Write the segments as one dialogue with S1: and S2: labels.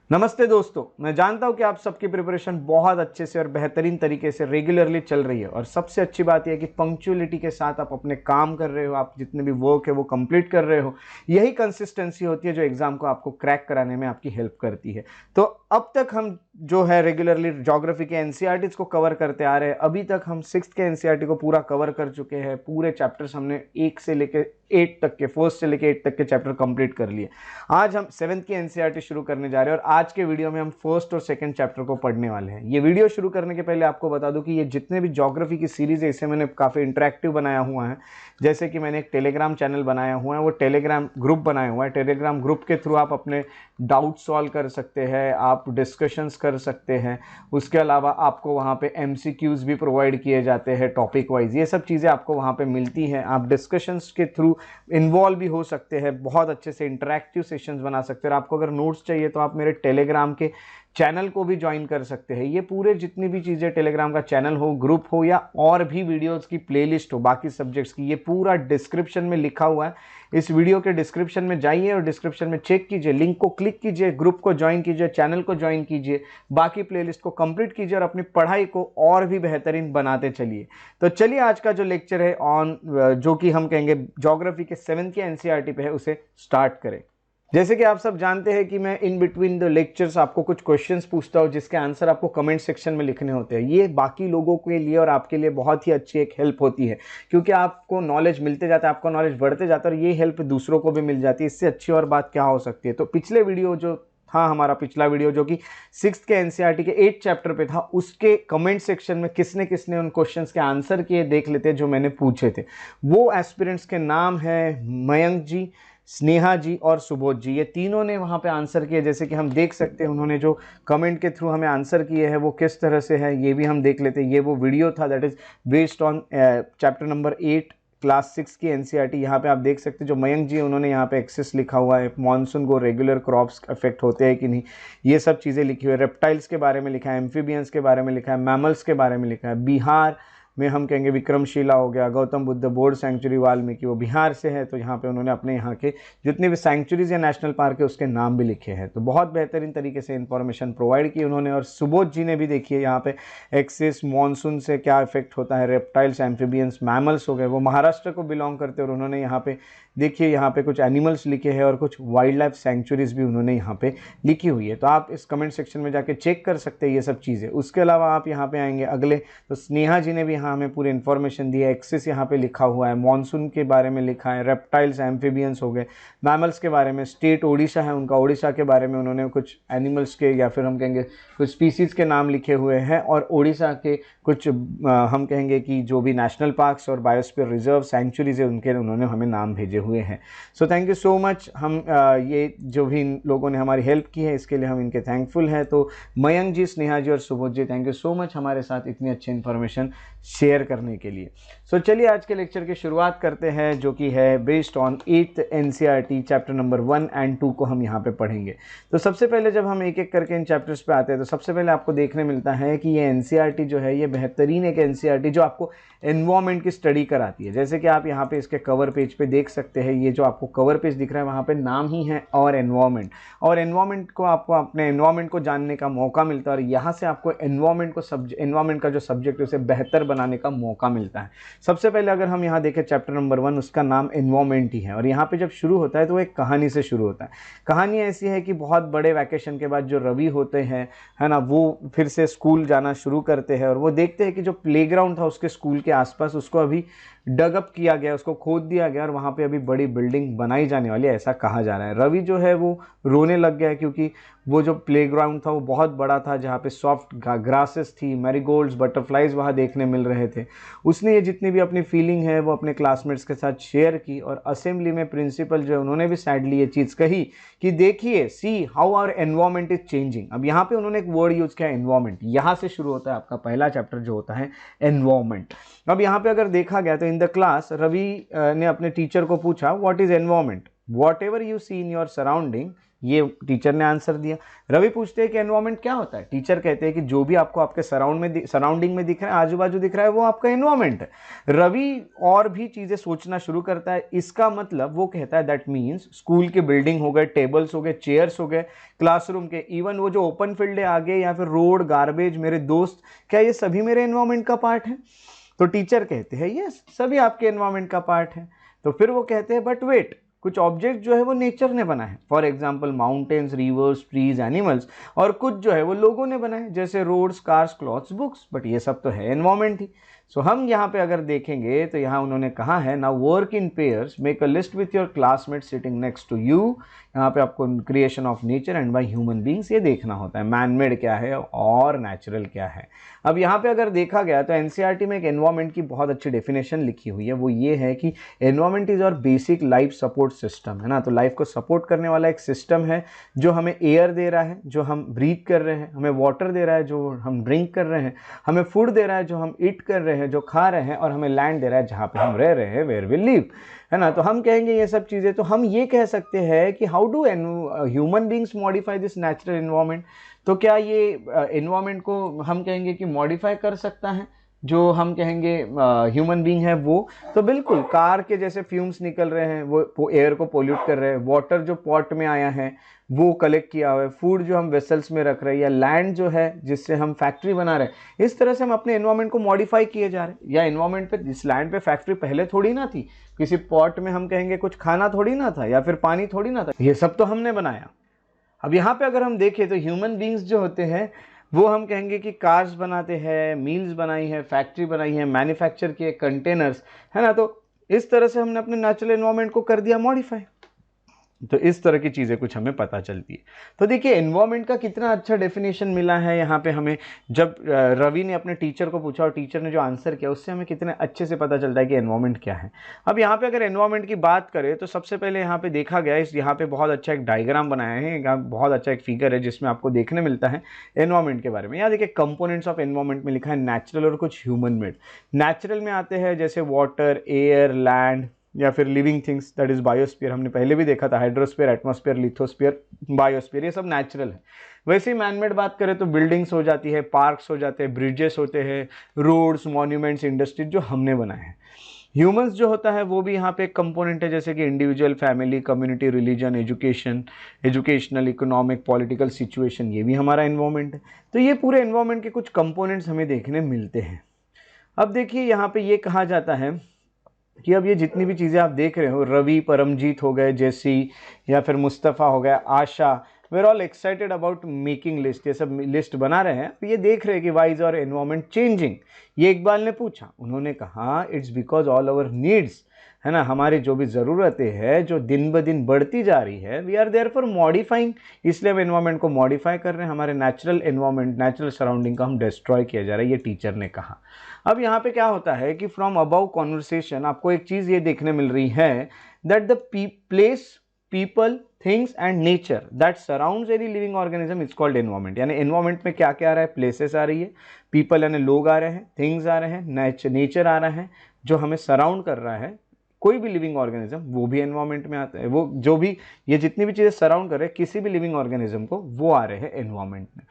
S1: नमस्ते दोस्तों, मैं जानता हूं कि आप सबकी प्रिपरेशन बहुत अच्छे से और बेहतरीन तरीके से रेगुलरली चल रही है और सबसे अच्छी बात यह है कि पंक्चुअलिटी के साथ आप अपने काम कर रहे हो, आप जितने भी वर्क है वो कंप्लीट कर रहे हो। यही कंसिस्टेंसी होती है जो एग्जाम को आपको क्रैक कराने में आपकी हेल्प करती है। तो अब तक हम जो है रेगुलरली ज्योग्राफी के एनसीईआरटीज को कवर करते आ रहे हैं। अभी तक हम 6th के एनसीईआरटी को पूरा कवर कर चुके हैं। पूरे चैप्टर्स हमने 1 से लेकर 8 तक के, फर्स्ट से लेकर 8 तक के चैप्टर कंप्लीट कर लिए। आज हम 7th की एनसीईआरटी शुरू करने जा रहे हैं और आज के वीडियो में हम फर्स्ट और सेकंड चैप्टर को पढ़ने वाले हैं। ये वीडियो शुरू करने के पहले आपको बता दूं कि ये जितने भी ज्योग्राफी की सीरीज है इसे मैंने काफ़ी इंटरेक्टिव बनाया हुआ है। जैसे कि मैंने एक टेलीग्राम चैनल बनाया हुआ है, वो टेलीग्राम ग्रुप बनाया हुआ है। टेलीग्राम ग्रुप के थ्रू आप अपने डाउट सॉल्व कर सकते हैं, आप डिस्कशंस कर सकते हैं। उसके अलावा आपको वहाँ पे एमसीक्यूज भी प्रोवाइड किए जाते हैं टॉपिक वाइज। ये सब चीज़ें आपको वहाँ पे मिलती हैं। आप डिस्कशंस के थ्रू इन्वॉल्व भी हो सकते हैं, बहुत अच्छे से इंटरैक्टिव सेशंस बना सकते हैं। और आपको अगर नोट्स चाहिए तो आप मेरे टेलीग्राम के चैनल को भी ज्वाइन कर सकते हैं। ये पूरे जितनी भी चीज़ें, टेलीग्राम का चैनल हो, ग्रुप हो या और भी वीडियोस की प्लेलिस्ट हो बाकी सब्जेक्ट्स की, ये पूरा डिस्क्रिप्शन में लिखा हुआ है। इस वीडियो के डिस्क्रिप्शन में जाइए और डिस्क्रिप्शन में चेक कीजिए, लिंक को क्लिक कीजिए, ग्रुप को ज्वाइन कीजिए, चैनल को ज्वाइन कीजिए, बाकी प्लेलिस्ट को कंप्लीट कीजिए और अपनी पढ़ाई को और भी बेहतरीन बनाते चलिए। तो चलिए आज का जो लेक्चर है ऑन जो कि हम कहेंगे ज्योग्राफी के 7th के एनसीईआरटी पे है, उसे स्टार्ट करें। जैसे कि आप सब जानते हैं कि मैं इन बिटवीन द लेक्चर्स आपको कुछ क्वेश्चंस पूछता हूं जिसके आंसर आपको कमेंट सेक्शन में लिखने होते हैं। ये बाकी लोगों के लिए और आपके लिए बहुत ही अच्छी एक हेल्प होती है, क्योंकि आपको नॉलेज मिलते जाता है, आपका नॉलेज बढ़ते जाता है और ये हेल्प दूसरों को भी मिल जाती है। इससे अच्छी और बात क्या हो सकती है। तो पिछले वीडियो जो था, हमारा पिछला वीडियो जो कि 6th के एनसीईआरटी के 8th चैप्टर पे था, उसके कमेंट सेक्शन में किसने किसने उन क्वेश्चंस के आंसर किए देख लेते हैं जो मैंने पूछे थे। वो एस्पिरेंट्स के नाम है मयंक जी, स्नेहा जी और सुबोध जी। ये तीनों ने वहाँ पे आंसर किए। जैसे कि हम देख सकते हैं उन्होंने जो कमेंट के थ्रू हमें आंसर किए हैं वो किस तरह से है, ये भी हम देख लेते हैं। ये वो वीडियो था that is based on chapter number 8 class 6 की एनसीईआरटी। यहाँ पे आप देख सकते हैं जो मयंक जी उन्होंने यहाँ पे एक्सेस लिखा हुआ है, मॉनसून को रेगुलर क्रॉप्स अफेक्ट होते हैं कि नहीं, ये सब चीज़ें लिखी हुई है। रेप्टाइल्स के बारे में लिखा है, एम्फीबियंस के बारे में लिखा है, मैमल्स के बारे में लिखा है। बिहार में हम कहेंगे विक्रमशिला हो गया, गौतम बुद्ध बोर्ड सेंचुरी वाल्मीकि, वो बिहार से है, तो यहाँ पे उन्होंने अपने यहाँ के जितने भी सेंचुरीज या नेशनल पार्क है उसके नाम भी लिखे हैं। तो बहुत बेहतरीन तरीके से इंफॉर्मेशन प्रोवाइड की उन्होंने। और सुबोध जी ने भी देखिए यहाँ पे एक्सेस मॉनसून से क्या इफेक्ट होता है, रेप्टाइल्स, एम्फीबियंस, मैमल्स हो गए, वो महाराष्ट्र को बिलोंग करते हैं और उन्होंने यहाँ पे देखिए यहाँ पे कुछ एनिमल्स लिखे हैं और कुछ वाइल्ड लाइफ सेंचुरीज भी उन्होंने यहाँ पे लिखी हुई है। तो आप इस कमेंट सेक्शन में जाके चेक कर सकते हैं ये सब चीज़ें। उसके अलावा आप यहाँ पे आएंगे अगले, तो स्नेहा जी ने भी यहाँ हमें पूरी इन्फॉर्मेशन दी है। एक्सिस यहाँ पे लिखा हुआ है, मॉनसून के बारे में लिखा है, रेप्टाइल्स, एम्फीबियंस हो गए, मैमल्स के बारे में, स्टेट ओडिशा है उनका, ओडिशा के बारे में उन्होंने कुछ एनिमल्स के या फिर हम कहेंगे कुछ स्पीसीज़ के नाम लिखे हुए हैं। और ओडिशा के कुछ हम कहेंगे कि जो भी नेशनल पार्क्स और बायोस्फीयर रिजर्व सेंचुरीज है उनके उन्होंने हमें नाम भेजे हुए हैं। So thank you so much. हम ये जो भी इन लोगों ने हमारी हेल्प की है इसके लिए हम इनके थैंकफुल हैं। तो मयंक जी, स्नेहा जी और सुबोध जी, थैंक यू सो मच हमारे साथ इतनी अच्छी इन्फॉर्मेशन शेयर करने के लिए। सो चलिए आज के लेक्चर की शुरुआत करते हैं जो कि है based on 8th NCERT chapter number 1 and 2 को हम यहाँ पे पढ़ेंगे। तो सबसे पहले जब हम एक एक करके इन चैप्टर्स पे आते हैं तो सबसे पहले आपको देखने मिलता है कि ये एनसीईआरटी जो है ये बेहतरीन एक एनसीईआरटी जो आपको एनवायरमेंट की स्टडी कराती है। जैसे कि आप यहाँ पे इसके कवर पेज पे देख सकते हैं, ये जो आपको कवर पेज दिख रहा है वहाँ पे नाम ही है और एनवायरमेंट को आपको अपने एनवायरमेंट को जानने का मौका मिलता है और यहाँ से आपको एनवायरमेंट का जो सब्जेक्ट है उसे बेहतर बनाने का मौका मिलता है। सबसे पहले अगर हम यहाँ देखें चैप्टर नंबर 1, उसका नाम एनवायरमेंट ही है और यहाँ पे जब शुरू होता है तो वो एक कहानी से शुरू होता है। कहानी ऐसी है कि बहुत बड़े वैकेशन के बाद जो रवि होते हैं, है ना, वो फिर से स्कूल जाना शुरू करते हैं और वो देखते हैं कि जो प्लेग्राउंड था उसके स्कूल के आसपास उसको अभी डगअप किया गया, उसको खोद दिया गया और वहाँ पे अभी बड़ी बिल्डिंग बनाई जाने वाली है, ऐसा कहा जा रहा है। रवि जो है वो रोने लग गया क्योंकि वो जो प्लेग्राउंड था वो बहुत बड़ा था जहाँ पे सॉफ्ट ग्रासेस थी, मैरीगोल्ड्स, बटरफ्लाइज वहाँ देखने मिल रहे थे। उसने ये जितनी भी अपनी फीलिंग है वो अपने क्लासमेट्स के साथ शेयर की और असेंबली में प्रिंसिपल जो है उन्होंने भी सैडली ये चीज़ कही कि देखिए, see how our environment is changing. अब यहाँ पे उन्होंने एक वर्ड यूज किया, एनवायरमेंट। यहाँ से शुरू होता है आपका पहला चैप्टर जो होता है एनवायरमेंट। अब यहाँ पे अगर देखा गया तो इन द क्लास रवि ने अपने टीचर को पूछा, what is environment? Whatever you see in your surrounding ये टीचर ने आंसर दिया। रवि पूछते हैं कि एनवायरनमेंट क्या होता है। टीचर कहते हैं कि जो भी आपको आपके सराउंडिंग में दिख रहा है, आजू बाजू दिख रहा है, वो आपका एनवायरनमेंट है। रवि और भी चीजें सोचना शुरू करता है। इसका मतलब वो कहता है दैट मीन्स स्कूल के बिल्डिंग हो गए, टेबल्स हो गए, चेयर्स हो गए, क्लासरूम के, इवन वो जो ओपन फील्ड है आगे, या फिर रोड, गार्बेज, मेरे दोस्त, क्या ये सभी मेरे एनवायरनमेंट का पार्ट है? तो टीचर कहते हैं यस, सभी आपके एनवायरनमेंट का पार्ट है। तो फिर वो कहते हैं बट वेट, कुछ ऑब्जेक्ट जो है वो नेचर ने बना है, for example mountains, rivers, trees, animals, और कुछ जो है वो लोगों ने बनाए, जैसे roads, cars, clothes, books, but ये सब तो है एनवायरनमेंट ही। सो हम यहाँ पे अगर देखेंगे तो यहाँ उन्होंने कहा है now work in pairs, make a list with your classmate sitting next to you. यहाँ पे आपको creation of nature and by human beings ये देखना होता है, मैन मेड क्या है और नेचुरल क्या है। अब यहाँ पे अगर देखा गया तो एनसीईआरटी में एक एनवायरनमेंट की बहुत अच्छी डेफिनेशन लिखी हुई है, वो ये है कि एनवायरनमेंट इज और बेसिक लाइफ सपोर्ट सिस्टम, है ना। तो लाइफ को सपोर्ट करने वाला एक सिस्टम है जो हमें एयर दे रहा है, जो हम ब्रीथ कर रहे हैं, हमें वाटर दे रहा है जो हम ड्रिंक कर रहे हैं, हमें फूड दे रहा है जो हम ईट कर रहे हैं, जो खा रहे हैं, और हमें लैंड दे रहा है जहाँ पे हम रह रहे हैं, वेयर वी लिव, है ना। तो हम कहेंगे ये सब चीज़ें, तो हम ये कह सकते हैं कि how do human beings modify this natural environment. तो क्या ये एनवायरनमेंट को हम कहेंगे कि मॉडिफाई कर सकता है जो हम कहेंगे ह्यूमन बीइंग है वो? तो बिल्कुल, कार के जैसे फ्यूम्स निकल रहे हैं वो एयर को पोल्यूट कर रहे हैं, वाटर जो पॉट में आया है वो कलेक्ट किया हुआ है, फूड जो हम वेसल्स में रख रहे हैं, या लैंड जो है जिससे हम फैक्ट्री बना रहे हैं, इस तरह से हम अपने एनवायरनमेंट को मॉडिफाई किए जा रहे हैं। या एनवायरनमेंट पे, इस लैंड पे फैक्ट्री पहले थोड़ी ना थी, किसी पॉट में हम कहेंगे कुछ खाना थोड़ी ना था, या फिर पानी थोड़ी ना था, ये सब तो हमने बनाया। अब यहाँ पे अगर हम देखें तो ह्यूमन बींग्स जो होते हैं वो हम कहेंगे कि कार्स बनाते हैं, मील्स बनाई है, फैक्ट्री बनाई है, मैन्युफैक्चर किए कंटेनर्स, है ना। तो इस तरह से हमने अपने नेचुरल एनवायरनमेंट को कर दिया मॉडिफाई। तो इस तरह की चीज़ें कुछ हमें पता चलती है। तो देखिए एनवायरनमेंट का कितना अच्छा डेफिनेशन मिला है यहाँ पे हमें, जब रवि ने अपने टीचर को पूछा और टीचर ने जो आंसर किया उससे हमें कितने अच्छे से पता चलता है कि एनवायरनमेंट क्या है। अब यहाँ पे अगर एनवायरनमेंट की बात करें तो सबसे पहले यहाँ पे देखा गया, इस यहाँ पे बहुत अच्छा एक डायग्राम बनाया है, यहाँ बहुत अच्छा एक फिगर है जिसमें आपको देखने मिलता है एनवायरनमेंट के बारे में। यहाँ देखिए कंपोनेंट्स ऑफ एनवायरनमेंट में लिखा है नेचुरल और कुछ ह्यूमन मेड। नेचुरल में आते हैं जैसे वाटर, एयर, लैंड, या फिर living things, that is biosphere, हमने पहले भी देखा था, हाइड्रोस्फीयर, एटमॉस्फेयर, लिथोस्फीयर, बायोस्फीयर, ये सब नेचुरल है। वैसे ही मैनमेड बात करें तो बिल्डिंग्स हो जाती है, पार्क्स हो जाते हैं, ब्रिजेस होते हैं, रोड्स, मॉन्यूमेंट्स, इंडस्ट्रीज जो हमने बनाए हैं। ह्यूमंस जो होता है वो भी यहाँ पे एक कंपोनेंट है, जैसे कि individual, family, community, religion, educational, economic, political situation, ये भी हमारा एनवायरनमेंट है। तो ये पूरे एनवायरनमेंट के कुछ कंपोनेंट्स हमें देखने मिलते हैं। अब देखिए यहाँ पे ये कहा जाता है कि अब ये जितनी भी चीज़ें आप देख रहे हो, रवि, परमजीत हो गए, जैसी, या फिर मुस्तफ़ा हो गया, Asha, we are all excited about making list, ये सब लिस्ट बना रहे हैं। ये देख रहे हैं कि why is our environment changing. ये इकबाल ने पूछा, उन्होंने कहा it's because all our needs, है ना, हमारी जो भी ज़रूरतें हैं जो दिन ब दिन बढ़ती जा रही है, we are there for modifying, इसलिए हम एनवायरनमेंट को मॉडिफाई कर रहे हैं, हमारे नेचुरल एनवायरनमेंट, नेचुरल सराउंडिंग का हम डिस्ट्रॉय किया जा रहा है, ये टीचर ने कहा। अब यहाँ पे क्या होता है कि फ्रॉम अबव कॉन्वर्सेशन आपको एक चीज़ ये देखने मिल रही है that the place, people, things and nature that surrounds any living organism is called environment. यानी एनवायरनमेंट में क्या क्या आ रहा है, प्लेसेस आ रही है, पीपल यानी लोग आ रहे हैं, थिंग्स आ रहे हैं, नेचर आ रहा है जो हमें सराउंड कर रहा है, कोई भी लिविंग ऑर्गेनिज्म वो भी एनवायरनमेंट में आता है, वो जो भी ये जितनी भी चीज़ें सराउंड कर रहे हैं किसी भी लिविंग ऑर्गेनिज्म को, वो आ रहे हैं एनवायरनमेंट में।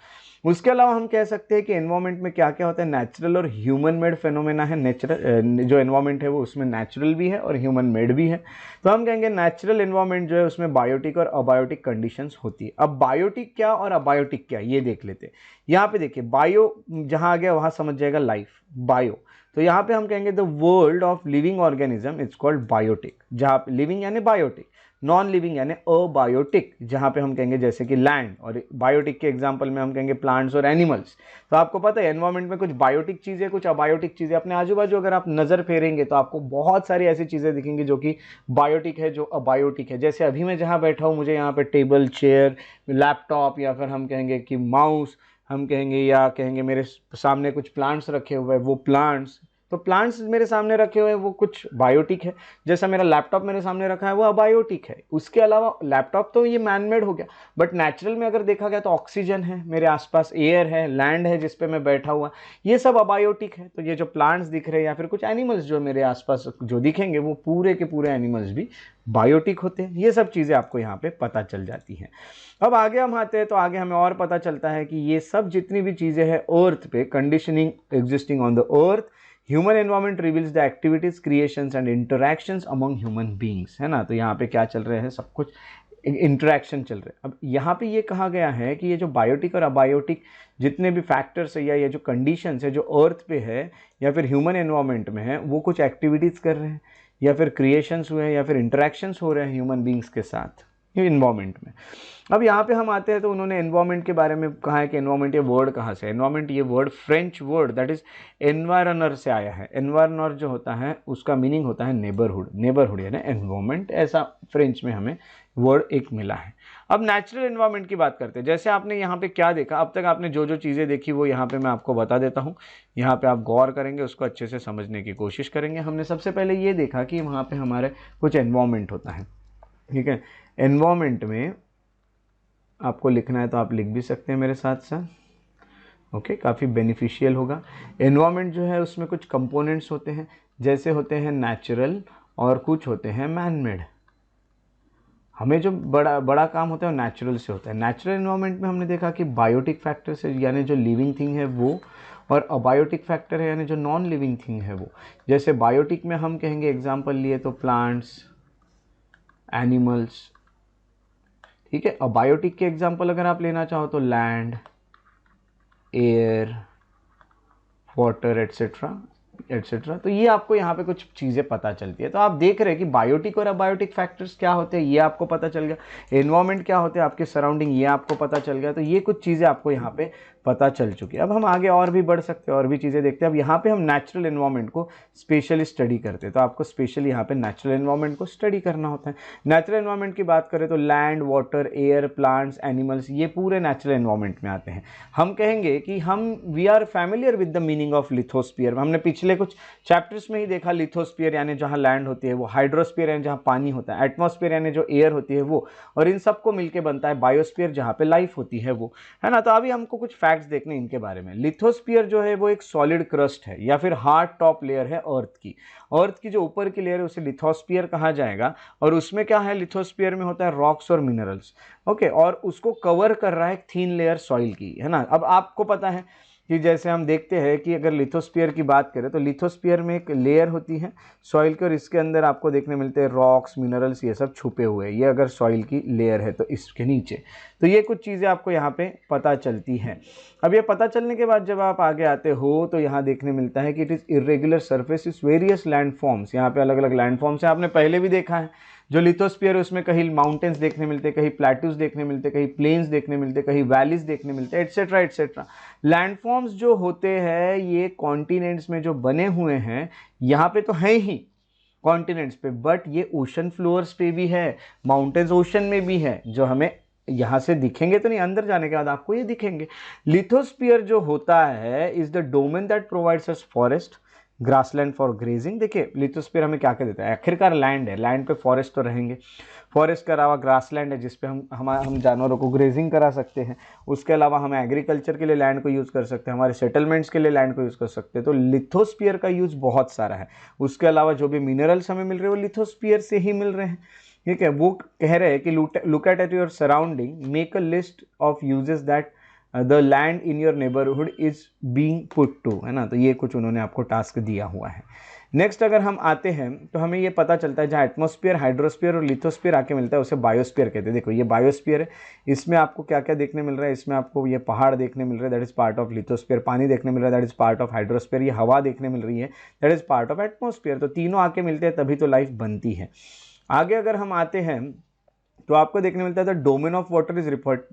S1: उसके अलावा हम कह सकते हैं कि एनवायरनमेंट में क्या क्या होता है, नेचुरल और ह्यूमन मेड फेनोमेना है। नेचुरल जो एनवायरनमेंट है वो उसमें नेचुरल भी है और ह्यूमन मेड भी है। तो हम कहेंगे नेचुरल एनवायरनमेंट जो है उसमें बायोटिक और अबायोटिक कंडीशंस होती है। अब बायोटिक क्या और अबायोटिक क्या ये देख लेते हैं। यहाँ पे देखिए बायो जहाँ आ गया वहाँ समझ जाएगा लाइफ, बायो, तो यहाँ पे हम कहेंगे the world of living organism it's called biotic, जहाँ पे लिविंग यानी बायोटिक, नॉन लिविंग यानी अबायोटिक, जहाँ पे हम कहेंगे जैसे कि लैंड, और बायोटिक के एग्जांपल में हम कहेंगे प्लांट्स और एनिमल्स। तो आपको पता है एनवायरनमेंट में कुछ बायोटिक चीज़ें, कुछ अबायोटिक चीज़ें। अपने आजू बाजू अगर आप नज़र फेरेंगे तो आपको बहुत सारी ऐसी चीज़ें दिखेंगी जो कि बायोटिक है, जो अबायोटिक है। जैसे अभी मैं जहाँ बैठा हूँ मुझे यहाँ पे टेबल, चेयर, लैपटॉप, या फिर हम कहेंगे कि माउस हम कहेंगे, या कहेंगे मेरे सामने कुछ प्लांट्स रखे हुए हैं, वो प्लांट्स तो प्लांट्स मेरे सामने रखे हुए हैं वो कुछ बायोटिक है, जैसा मेरा लैपटॉप मेरे सामने रखा है वो अबायोटिक है। उसके अलावा लैपटॉप तो ये मैनमेड हो गया, बट नेचुरल में अगर देखा गया तो ऑक्सीजन है मेरे आसपास, एयर है, लैंड है जिस पे मैं बैठा हुआ, ये सब अबायोटिक है। तो ये जो प्लांट्स दिख रहे हैं या फिर कुछ एनिमल्स जो मेरे आसपास जो दिखेंगे वो पूरे के पूरे एनिमल्स भी बायोटिक होते हैं। ये सब चीज़ें आपको यहाँ पे पता चल जाती हैं। अब आगे हम आते हैं तो आगे हमें और पता चलता है कि ये सब जितनी भी चीज़ें हैं अर्थ पे, conditioning existing on the earth, human environment reveals the activities, creations and interactions among human beings, है ना। तो यहाँ पे क्या चल रहे हैं, सब कुछ इंटरैक्शन चल रहे हैं। अब यहाँ पे ये कहा गया है कि ये जो बायोटिक और अबायोटिक जितने भी फैक्टर्स है या ये जो कंडीशंस है जो अर्थ पे है या फिर ह्यूमन एनवायरमेंट में है, वो कुछ एक्टिविटीज़ कर रहे हैं या फिर क्रिएशंस हुए हैं या फिर इंटरैक्शंस हो रहे हैं ह्यूमन बींग्स के साथ इन्वायरमेंट में। अब यहाँ पे हम आते हैं तो उन्होंने एनवायरमेंट के बारे में कहा है कि एनवायरमेंट ये वर्ड कहाँ से, एनवायरमेंट ये word French word that is environner से आया है। एनवायरनर जो होता है उसका मीनिंग होता है नेबरहुड, नेबरहुड यानी एनवायरमेंट, ऐसा फ्रेंच में हमें वर्ड एक मिला है। अब नेचुरल एनवायरमेंट की बात करते हैं। जैसे आपने यहाँ पे क्या देखा, अब तक आपने जो जो चीज़ें देखी वो यहाँ पे मैं आपको बता देता हूँ। यहाँ पे आप गौर करेंगे, उसको अच्छे से समझने की कोशिश करेंगे। हमने सबसे पहले ये देखा कि वहाँ पे हमारे कुछ एनवायरमेंट होता है, ठीक है। एनवायरमेंट में आपको लिखना है तो आप लिख भी सकते हैं मेरे साथ साथ, ओके, काफ़ी बेनिफिशियल होगा। एनवायरमेंट जो है उसमें कुछ कंपोनेंट्स होते हैं, जैसे होते हैं नेचुरल और कुछ होते हैं मैनमेड। हमें जो बड़ा काम होता है वो नेचुरल से होता है। नेचुरल एनवायरनमेंट में हमने देखा कि बायोटिक फैक्टर से यानी जो लिविंग थिंग है वो, और अबायोटिक फैक्टर है यानी जो नॉन लिविंग थिंग है वो। जैसे बायोटिक में हम कहेंगे एग्जांपल लिए तो प्लांट्स, एनिमल्स, ठीक है। अबायोटिक के एग्जांपल अगर आप लेना चाहो तो land, air, water etcetera etcetera. तो ये आपको यहाँ पे कुछ चीज़ें पता चलती है। तो आप देख रहे हैं कि बायोटिक और अबायोटिक फैक्टर्स क्या होते हैं ये आपको पता चल गया, एनवायरनमेंट क्या होते हैं आपके सराउंडिंग ये आपको पता चल गया। तो ये कुछ चीज़ें आपको यहाँ पे पता चल चुकी है। अब हम आगे और भी बढ़ सकते हैं और भी चीज़ें देखते हैं। अब यहाँ पे हम नेचुरल एनवायरनमेंट को स्पेशली स्टडी करते हैं, तो आपको स्पेशली यहाँ पे नेचुरल एनवायरनमेंट को स्टडी करना होता है। नेचुरल एनवायरनमेंट की बात करें तो land, water, air, plants, animals, ये पूरे नेचुरल एनवायरनमेंट में आते हैं। हम कहेंगे कि we are familiar with the meaning of lithosphere. हमने पिछले कुछ चैप्टर्स में ही देखा, लिथोस्फीयर यानी जहाँ लैंड होती है वो, हाइड्रोस्फीयर यानी जहाँ पानी होता है, एटमॉस्फेयर यानी जो एयर होती है वो, और इन सबको मिलकर बनता है बायोस्फीयर जहाँ पे लाइफ होती है वो, है ना। तो अभी हमको कुछ फैक्ट्स देखने इनके बारे में। लिथोस्फीयर जो है वो एक सॉलिड क्रस्ट है या फिर हार्ड टॉप लेयर है अर्थ की। अर्थ की जो ऊपर की लेयर है उसे लिथोस्फीयर कहा जाएगा, और उसमें क्या है, लिथोस्फीयर में होता है रॉक्स और मिनरल्स, ओके, और उसको कवर कर रहा है एक थीन लेयर सॉइल की, है ना। अब आपको पता है कि जैसे हम देखते हैं कि अगर लिथोस्फीयर की बात करें तो लिथोस्फीयर में एक लेयर होती है सॉइल की, और इसके अंदर आपको देखने मिलते हैं रॉक्स, मिनरल्स, ये सब छुपे हुए हैं। ये अगर सॉइल की लेयर है तो इसके नीचे, तो ये कुछ चीज़ें आपको यहाँ पे पता चलती हैं। अब ये पता चलने के बाद जब आप आगे आते हो तो यहाँ देखने मिलता है कि it is irregular surface is various landforms. यहाँ पे अलग अलग लैंडफॉर्म्स हैं, आपने पहले भी देखा है। जो लिथोस्फीयर है उसमें कहीं माउंटेन्स देखने मिलते, कहीं प्लेट्यूज देखने मिलते, कहीं प्लेन्स देखने मिलते, कहीं वैलीज देखने मिलते, एट्सेट्रा एट्सेट्रा। लैंडफॉर्म्स जो होते हैं ये कॉन्टिनेंट्स में जो बने हुए हैं, यहाँ पे तो है ही कॉन्टिनेंट्स पे, बट ये ओशन फ्लोअर्स पे भी है, माउंटेन्स ओशन में भी है, जो हमें यहाँ से दिखेंगे तो नहीं, अंदर जाने के बाद आपको ये दिखेंगे। लिथोस्फीयर जो होता है is the domain that provides us forest, grassland for grazing. देखिए लिथोस्फीयर हमें क्या क्या देता है, आखिरकार लैंड है, लैंड पे फॉरेस्ट तो रहेंगे, फॉरेस्ट के अलावा ग्रासलैंड है जिसपे हम जानवरों को ग्रेजिंग करा सकते हैं। उसके अलावा हम एग्रीकल्चर के लिए लैंड को यूज़ कर सकते हैं, हमारे सेटलमेंट्स के लिए लैंड को यूज़ कर सकते हैं। तो लिथोस्फीयर का यूज़ बहुत सारा है। उसके अलावा जो भी मिनरल्स हमें मिल रहे हैं वो लिथोस्फीयर से ही मिल रहे हैं, ठीक है। वो कह रहे हैं कि look at your surrounding, make a list of uses that the land in your neighbourhood is being put to, है ना। तो ये कुछ उन्होंने आपको टास्क दिया हुआ है। नेक्स्ट अगर हम आते हैं तो हमें ये पता चलता है जहाँ एटमॉस्फेयर, हाइड्रोस्फीयर और लिथोस्फीयर आके मिलता है उसे बायोस्फीयर कहते हैं। देखो ये बायोस्फीयर है, इसमें आपको क्या क्या देखने मिल रहा है, इसमें आपको ये पहाड़ देखने मिल रहा है, that is part of lithosphere, पानी देखने मिल रहा है, that is part of hydrosphere, ये हवा देखने मिल रही है, that is part of atmosphere. तो तीनों आके मिलते हैं तभी तो लाइफ बनती है। आगे अगर हम आते हैं तो आपको देखने मिलता है the domain of water is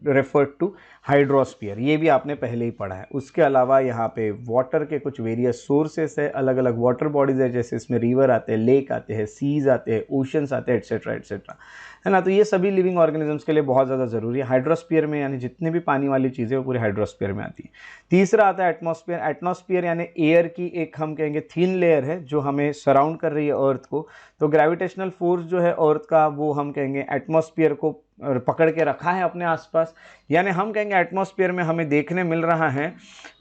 S1: referred to hydrosphere, ये भी आपने पहले ही पढ़ा है। उसके अलावा यहाँ पे वाटर के कुछ वेरियस सोर्सेस है, अलग अलग वाटर बॉडीज है, जैसे इसमें रिवर आते हैं, लेक आते हैं, सीज आते हैं, ओशंस आते हैं, एट्सेट्रा एट्सेट्रा। है ना। तो ये सभी लिविंग ऑर्गेनिजम्स के लिए बहुत ज़्यादा ज़रूरी है। हाइड्रोस्फीयर में यानी जितने भी पानी वाली चीज़ें वो पूरे हाइड्रोस्फीयर में आती है। तीसरा आता है एटमॉस्फेयर। एटमॉस्फेयर यानी एयर की एक हम कहेंगे थिन लेयर है जो हमें सराउंड कर रही है अर्थ को। तो ग्रेविटेशनल फोर्स जो है अर्थ का वो हम कहेंगे एटमॉस्फेयर को पकड़ के रखा है अपने आसपास। यानी हम कहेंगे एटमॉस्फेयर में हमें देखने मिल रहा है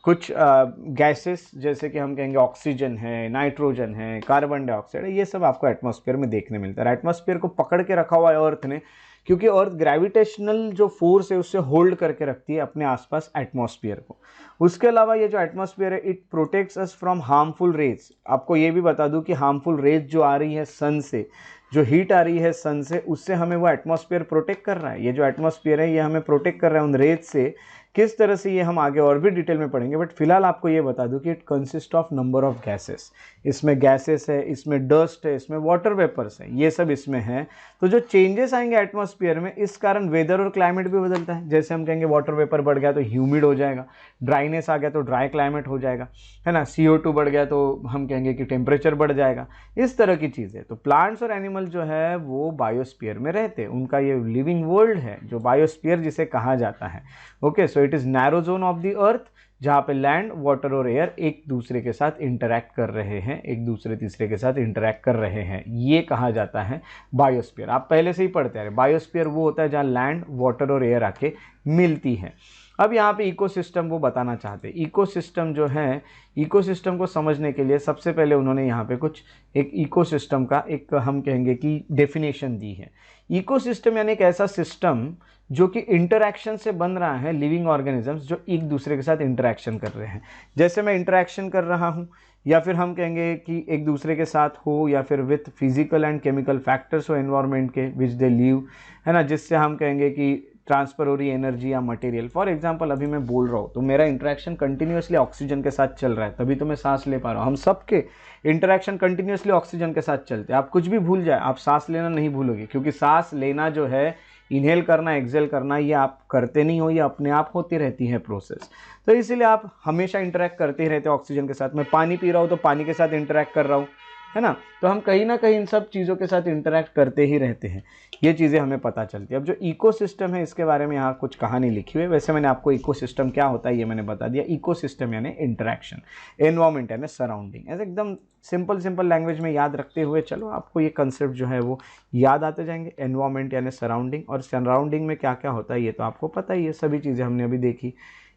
S1: कुछ गैसेस, जैसे कि हम कहेंगे ऑक्सीजन है, नाइट्रोजन है, कार्बन डाइऑक्साइड है, ये सब आपको एटमॉस्फेयर में देखने मिलता है। एटमॉस्फेयर को पकड़ के रखा हुआ है अर्थ ने, क्योंकि अर्थ ग्रेविटेशनल जो फोर्स है उससे होल्ड करके रखती है अपने आसपास एटमॉस्फेयर को। उसके अलावा ये जो एटमॉस्फेयर है it protects us from harmful rays. आपको ये भी बता दूं कि हार्मफुल रेज जो आ रही है सन से, जो हीट आ रही है सन से, उससे हमें वो एटमॉस्फेयर प्रोटेक्ट कर रहा है। ये जो एटमॉस्फेयर है ये हमें प्रोटेक्ट कर रहा है उन रेज से। किस तरह से ये हम आगे और भी डिटेल में पढ़ेंगे, बट फिलहाल आपको ये बता दूं कि it consist of number of gases. इसमें गैसेस है, इसमें डस्ट है, इसमें वाटर वेपर्स है, ये सब इसमें है। तो जो चेंजेस आएंगे एटमॉस्फेयर में, इस कारण वेदर और क्लाइमेट भी बदलता है। जैसे हम कहेंगे वाटर वेपर बढ़ गया तो ह्यूमिड हो जाएगा, ड्राइनेस आ गया तो ड्राई क्लाइमेट हो जाएगा, है ना। CO2 बढ़ गया तो हम कहेंगे कि टेम्परेचर बढ़ जाएगा, इस तरह की चीज़ें। तो प्लांट्स और एनिमल जो है वो बायोस्फीयर में रहते हैं, उनका ये लिविंग वर्ल्ड है जो बायोस्फीयर जिसे कहा जाता है। Okay, so it is narrow zone of the earth जहाँ पे लैंड, वाटर और एयर एक दूसरे के साथ इंटरैक्ट कर रहे हैं, एक दूसरे तीसरे के साथ इंटरैक्ट कर रहे हैं, ये कहा जाता है बायोस्फीयर। आप पहले से ही पढ़ते आ रहे, बायोस्फीयर वो होता है जहाँ लैंड, वाटर और एयर आके मिलती है। अब यहाँ पे इकोसिस्टम वो बताना चाहते हैं। इकोसिस्टम जो है, इकोसिस्टम को समझने के लिए सबसे पहले उन्होंने यहाँ पे कुछ एक इकोसिस्टम का एक हम कहेंगे कि डेफिनेशन दी है। इकोसिस्टम यानी एक ऐसा सिस्टम जो कि इंटरैक्शन से बन रहा है, लिविंग ऑर्गेनिजम्स जो एक दूसरे के साथ इंटरैक्शन कर रहे हैं। जैसे मैं इंटरैक्शन कर रहा हूँ, या फिर हम कहेंगे कि एक दूसरे के साथ हो, या फिर with physical and chemical factors हो एनवायरनमेंट के विच दे लिव, है ना, जिससे हम कहेंगे कि ट्रांसफर हो रही एनर्जी या मटेरियल। फॉर एग्जांपल अभी मैं बोल रहा हूँ तो मेरा इंटरेक्शन कंटिन्यूसली ऑक्सीजन के साथ चल रहा है, तभी तो मैं सांस ले पा रहा हूँ। हम सबके इंटरेक्शन कंटिन्यूसली ऑक्सीजन के साथ चलते हैं। आप कुछ भी भूल जाए, आप सांस लेना नहीं भूलोगे, क्योंकि सांस लेना जो है, इनहेल करना, एक्सेल करना, ये आप करते नहीं हो, ये अपने आप होती रहती है प्रोसेस। तो इसीलिए आप हमेशा इंटरेक्ट करते ही रहते हो ऑक्सीजन के साथ। मैं पानी पी रहा हूँ तो पानी के साथ इंटरेक्ट कर रहा हूँ, है ना। तो हम कहीं ना कहीं इन सब चीज़ों के साथ इंटरेक्ट करते ही रहते हैं, ये चीज़ें हमें पता चलती है। अब जो इकोसिस्टम है इसके बारे में यहाँ कुछ कहानी लिखी हुई है। वैसे मैंने आपको इकोसिस्टम क्या होता है ये मैंने बता दिया। इकोसिस्टम यानी इंटरेक्शन, एनवायरमेंट यानी सराउंडिंग। ऐसे एकदम सिंपल लैंग्वेज में याद रखते हुए चलो, आपको ये कंसेप्ट जो है वो याद आते जाएंगे। एनवायरमेंट यानी सराउंडिंग, और सराउंडिंग में क्या क्या होता है ये तो आपको पता ही है, सभी चीज़ें हमने अभी देखी।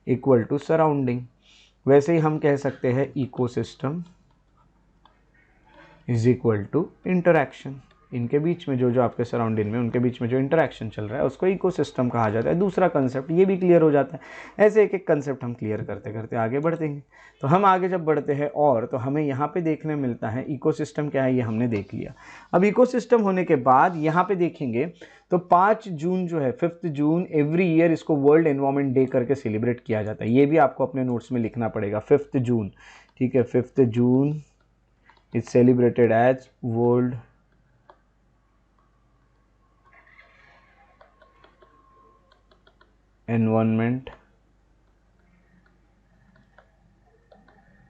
S1: Equal to surrounding. वैसे ही हम कह सकते हैं ecosystem is equal to interaction. इनके बीच में जो आपके सराउंडिंग में, उनके बीच में जो इंटरैक्शन चल रहा है उसको इकोसिस्टम कहा जाता है। दूसरा कंसेप्ट ये भी क्लियर हो जाता है। ऐसे एक एक कंसेप्ट हम क्लियर करते करते आगे बढ़ते हैं। तो हम आगे जब बढ़ते हैं और तो हमें यहाँ पे देखने मिलता है इकोसिस्टम क्या है, ये हमने देख लिया। अब इकोसिस्टम होने के बाद यहाँ पे देखेंगे तो 5 जून जो है, 5 जून एवरी ईयर इसको वर्ल्ड एनवायरनमेंट डे करके सेलिब्रेट किया जाता है। ये भी आपको अपने नोट्स में लिखना पड़ेगा, 5 जून, ठीक है। 5 जून is celebrated as World Environment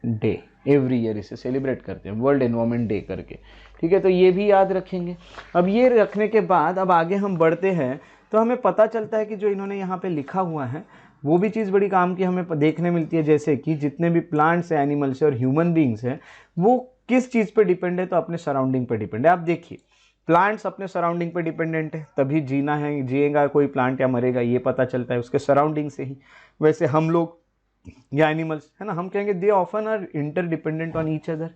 S1: Day। Every year इसे सेलिब्रेट करते हैं वर्ल्ड एनवायरनमेंट डे करके, ठीक है। तो ये भी याद रखेंगे। अब ये रखने के बाद अब आगे हम बढ़ते हैं तो हमें पता चलता है कि जो इन्होंने यहाँ पे लिखा हुआ है वो भी चीज़ बड़ी काम की हमें देखने मिलती है। जैसे कि जितने भी प्लांट्स हैं, एनिमल्स हैं और ह्यूमन बींग्स हैं, वो किस चीज़ पे डिपेंड है, तो अपने सराउंडिंग पे डिपेंड है। आप देखिए, प्लांट्स अपने सराउंडिंग पे डिपेंडेंट है, तभी जीना है, जिएगा कोई प्लांट या मरेगा ये पता चलता है उसके सराउंडिंग से ही। वैसे हम लोग या एनिमल्स, है ना, हम कहेंगे they often are inter dependent on each other.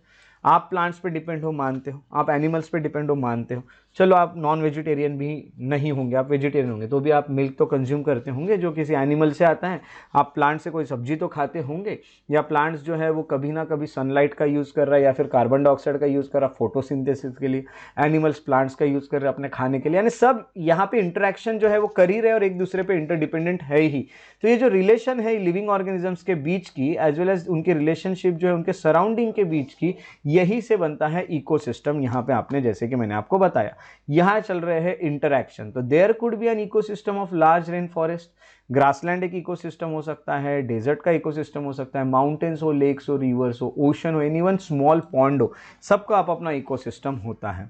S1: आप प्लांट्स पे डिपेंड हो मानते हो, आप एनिमल्स पे डिपेंड हो मानते हो। चलो आप नॉन वेजिटेरियन भी नहीं होंगे, आप वेजिटेरियन होंगे तो भी आप मिल्क तो कंज्यूम करते होंगे जो किसी एनिमल से आता है। आप प्लांट से कोई सब्जी तो खाते होंगे, या प्लांट्स जो है वो कभी ना कभी सनलाइट का यूज़ कर रहा है या फिर कार्बन डाइऑक्साइड का यूज़ कर रहा है फोटोसिंथेसिस के लिए। एनिमल्स प्लांट्स का यूज़ कर रहे हैं अपने खाने के लिए, यानी सब यहाँ पे इंटरेक्शन जो है वो कर ही रहे और एक दूसरे पे इंटरडिपेंडेंट है ही। तो ये जो रिलेशन है लिविंग ऑर्गेनिजम्स के बीच की, एज वेल एज उनकी रिलेशनशिप जो है उनके सराउंडिंग के बीच की, यही से बनता है इकोसिस्टम। यहाँ पे आपने जैसे कि मैंने आपको बताया, यहाँ चल रहे हैं इंटरैक्शन। तो there could be an ecosystem of large rain forest. Grassland एक इकोसिस्टम हो सकता है, डेजर्ट का इकोसिस्टम हो सकता है, माउंटेन्स हो, लेक्स हो, रिवर्स हो, ओशन हो, एनी वन स्मॉल पॉन्ड हो, सबका आप अपना इकोसिस्टम होता है।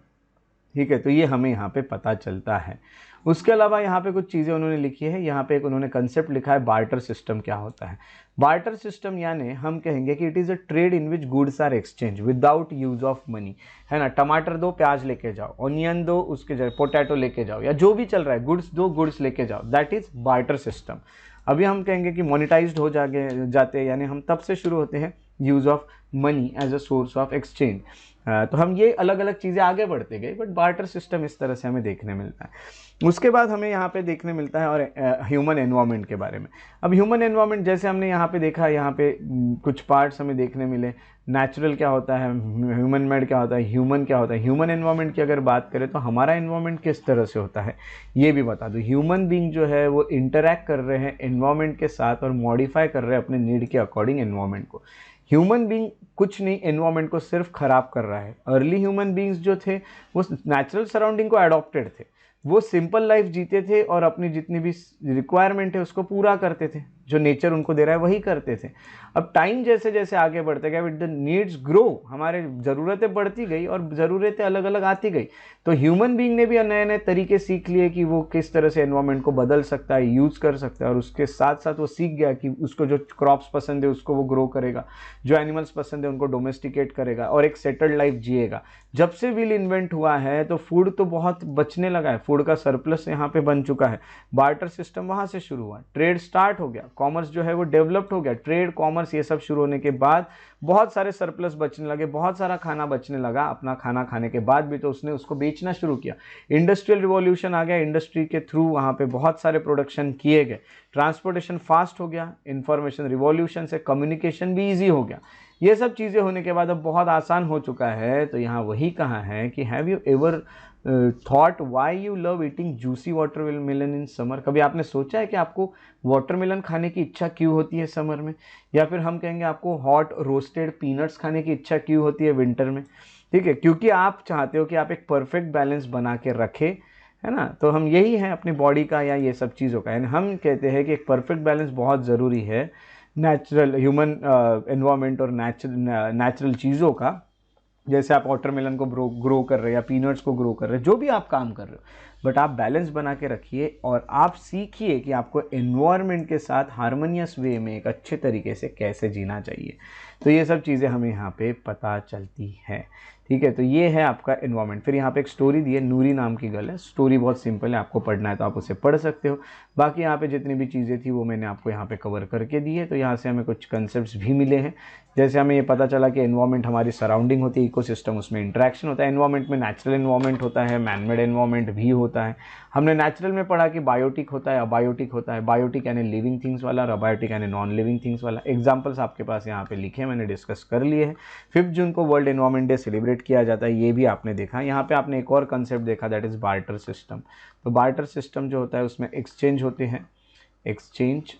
S1: ठीक है, तो ये हमें यहाँ पे पता चलता है। उसके अलावा यहाँ पे कुछ चीज़ें उन्होंने लिखी है, यहाँ पे एक उन्होंने कंसेप्ट लिखा है बार्टर सिस्टम क्या होता है। बार्टर सिस्टम यानी हम कहेंगे कि it is a trade in which goods are exchange without use of money, है ना। टमाटर दो, प्याज लेके जाओ, ऑनियन दो, उसके जगह पोटैटो लेके जाओ, या जो भी चल रहा है, गुड्स दो, गुड्स लेके जाओ, दैट इज बार्टर सिस्टम। अभी हम कहेंगे कि मोनेटाइज्ड हो जाते हैं, यानी हम तब से शुरू होते हैं use of money as a source of exchange. तो हम ये अलग अलग चीज़ें आगे बढ़ते गए, बट बार्टर सिस्टम इस तरह से हमें देखने मिलता है। उसके बाद हमें यहाँ पे देखने मिलता है और ह्यूमन एनवायरनमेंट के बारे में। अब ह्यूमन एनवायरनमेंट जैसे हमने यहाँ पे देखा, यहाँ पे कुछ पार्ट्स हमें देखने मिले, नेचुरल क्या होता है, ह्यूमन मेड क्या होता है, ह्यूमन क्या होता है। ह्यूमन एनवायरनमेंट की अगर बात करें तो हमारा एनवायरनमेंट किस तरह से होता है ये भी बता दूँ। ह्यूमन बीइंग जो है वो इंटरैक्ट कर रहे हैं एनवायरनमेंट के साथ और मॉडिफाई कर रहे हैं अपने नीड के अकॉर्डिंग एनवायरनमेंट को। ह्यूमन बीइंग कुछ नहीं एनवायरनमेंट को सिर्फ खराब कर रहा है। अर्ली ह्यूमन बीइंग्स जो थे वो नेचुरल सराउंडिंग को अडॉप्टेड थे, वो सिंपल लाइफ जीते थे और अपनी जितनी भी रिक्वायरमेंट है उसको पूरा करते थे, जो नेचर उनको दे रहा है वही करते थे। अब टाइम जैसे जैसे आगे बढ़ते गया, विद द नीड्स ग्रो, हमारे ज़रूरतें बढ़ती गई और ज़रूरतें अलग अलग आती गई, तो ह्यूमन बीइंग ने भी नए नए तरीके सीख लिए कि वो किस तरह से एनवायरनमेंट को बदल सकता है, यूज़ कर सकता है। और उसके साथ साथ वो सीख गया कि उसको जो क्रॉप्स पसंद है उसको वो ग्रो करेगा, जो एनिमल्स पसंद है उनको डोमेस्टिकेट करेगा और एक सेटल्ड लाइफ जिएगा। जब से व्हील इन्वेंट हुआ है तो फूड तो बहुत बचने लगा है, फूड का सरप्लस यहाँ पे बन चुका है। बार्टर सिस्टम वहाँ से शुरू हुआ, ट्रेड स्टार्ट हो गया, कॉमर्स जो है वो डेवलप्ड हो गया। ट्रेड, कॉमर्स ये सब शुरू होने के बाद बहुत सारे सरप्लस बचने लगे, बहुत सारा खाना बचने लगा। अपना खाना खाने के बाद भी तो उसने उसको बेचना शुरू किया। इंडस्ट्रियल रिवॉल्यूशन आ गया, इंडस्ट्री के थ्रू वहाँ पे बहुत सारे प्रोडक्शन किए गए, ट्रांसपोर्टेशन फास्ट हो गया, इंफॉर्मेशन रिवॉल्यूशन से कम्युनिकेशन भी ईजी हो गया। ये सब चीज़ें होने के बाद अब बहुत आसान हो चुका है। तो यहाँ वही कहा है कि have you ever thought why you love eating juicy watermelon in summer. कभी आपने सोचा है कि आपको वाटरमेलन खाने की इच्छा क्यों होती है समर में, या फिर हम कहेंगे आपको हॉट रोस्टेड पीनट्स खाने की इच्छा क्यों होती है विंटर में। ठीक है, क्योंकि आप चाहते हो कि आप एक परफेक्ट बैलेंस बना के रखें, है ना। तो हम यही है अपनी बॉडी का या ये सब चीज़ों का, यानी हम कहते हैं कि एक परफेक्ट बैलेंस बहुत ज़रूरी है नेचुरल ह्यूमन एनवायरनमेंट और नेचुरल चीज़ों का। जैसे आप वाटरमेलन को ग्रो कर रहे हैं या पीनट्स को ग्रो कर रहे हैं, जो भी आप काम कर रहे हो, बट आप बैलेंस बना के रखिए और आप सीखिए कि आपको एनवायरनमेंट के साथ हारमोनियस वे में एक अच्छे तरीके से कैसे जीना चाहिए। तो ये सब चीज़ें हमें यहाँ पे पता चलती हैं। ठीक है, तो ये है आपका एनवायरनमेंट। फिर यहाँ पे एक स्टोरी दी है, नूरी नाम की गर्ल है। स्टोरी बहुत सिंपल है, आपको पढ़ना है तो आप उसे पढ़ सकते हो। बाकी यहाँ पे जितनी भी चीज़ें थी वो मैंने आपको यहाँ पे कवर करके दी है। तो यहाँ से हमें कुछ कंसेप्ट्स भी मिले हैं, जैसे हमें ये पता चला कि एनवायरनमेंट हमारी सराउंडिंग होती है, इकोसिस्टम उसमें इंटरेक्शन होता है। एनवायरनमेंट में नेचुरल एनवायरनमेंट होता है, मैनमेड एनवायरनमेंट भी होता है। हमने नेचुरल में पढ़ा कि बायोटिक होता है, अबायोटिक होता है। बायोटिक यानी लिविंग थिंग्स वाला और अबायोटिक यानी नॉन लिविंग थिंग्स वाला। एग्जाम्पल्स आपके पास यहाँ पे लिखे हैं, मैंने डिस्कस कर लिए हैं। 5 जून को वर्ल्ड एनवायरनमेंट डे सेलिब्रेट किया जाता है, ये भी आपने देखा। यहाँ पे आपने एक और कंसेप्ट देखा, दैट इज़ बार्टर सिस्टम। तो बार्टर सिस्टम जो होता है उसमें एक्सचेंज होते हैं, एक्सचेंज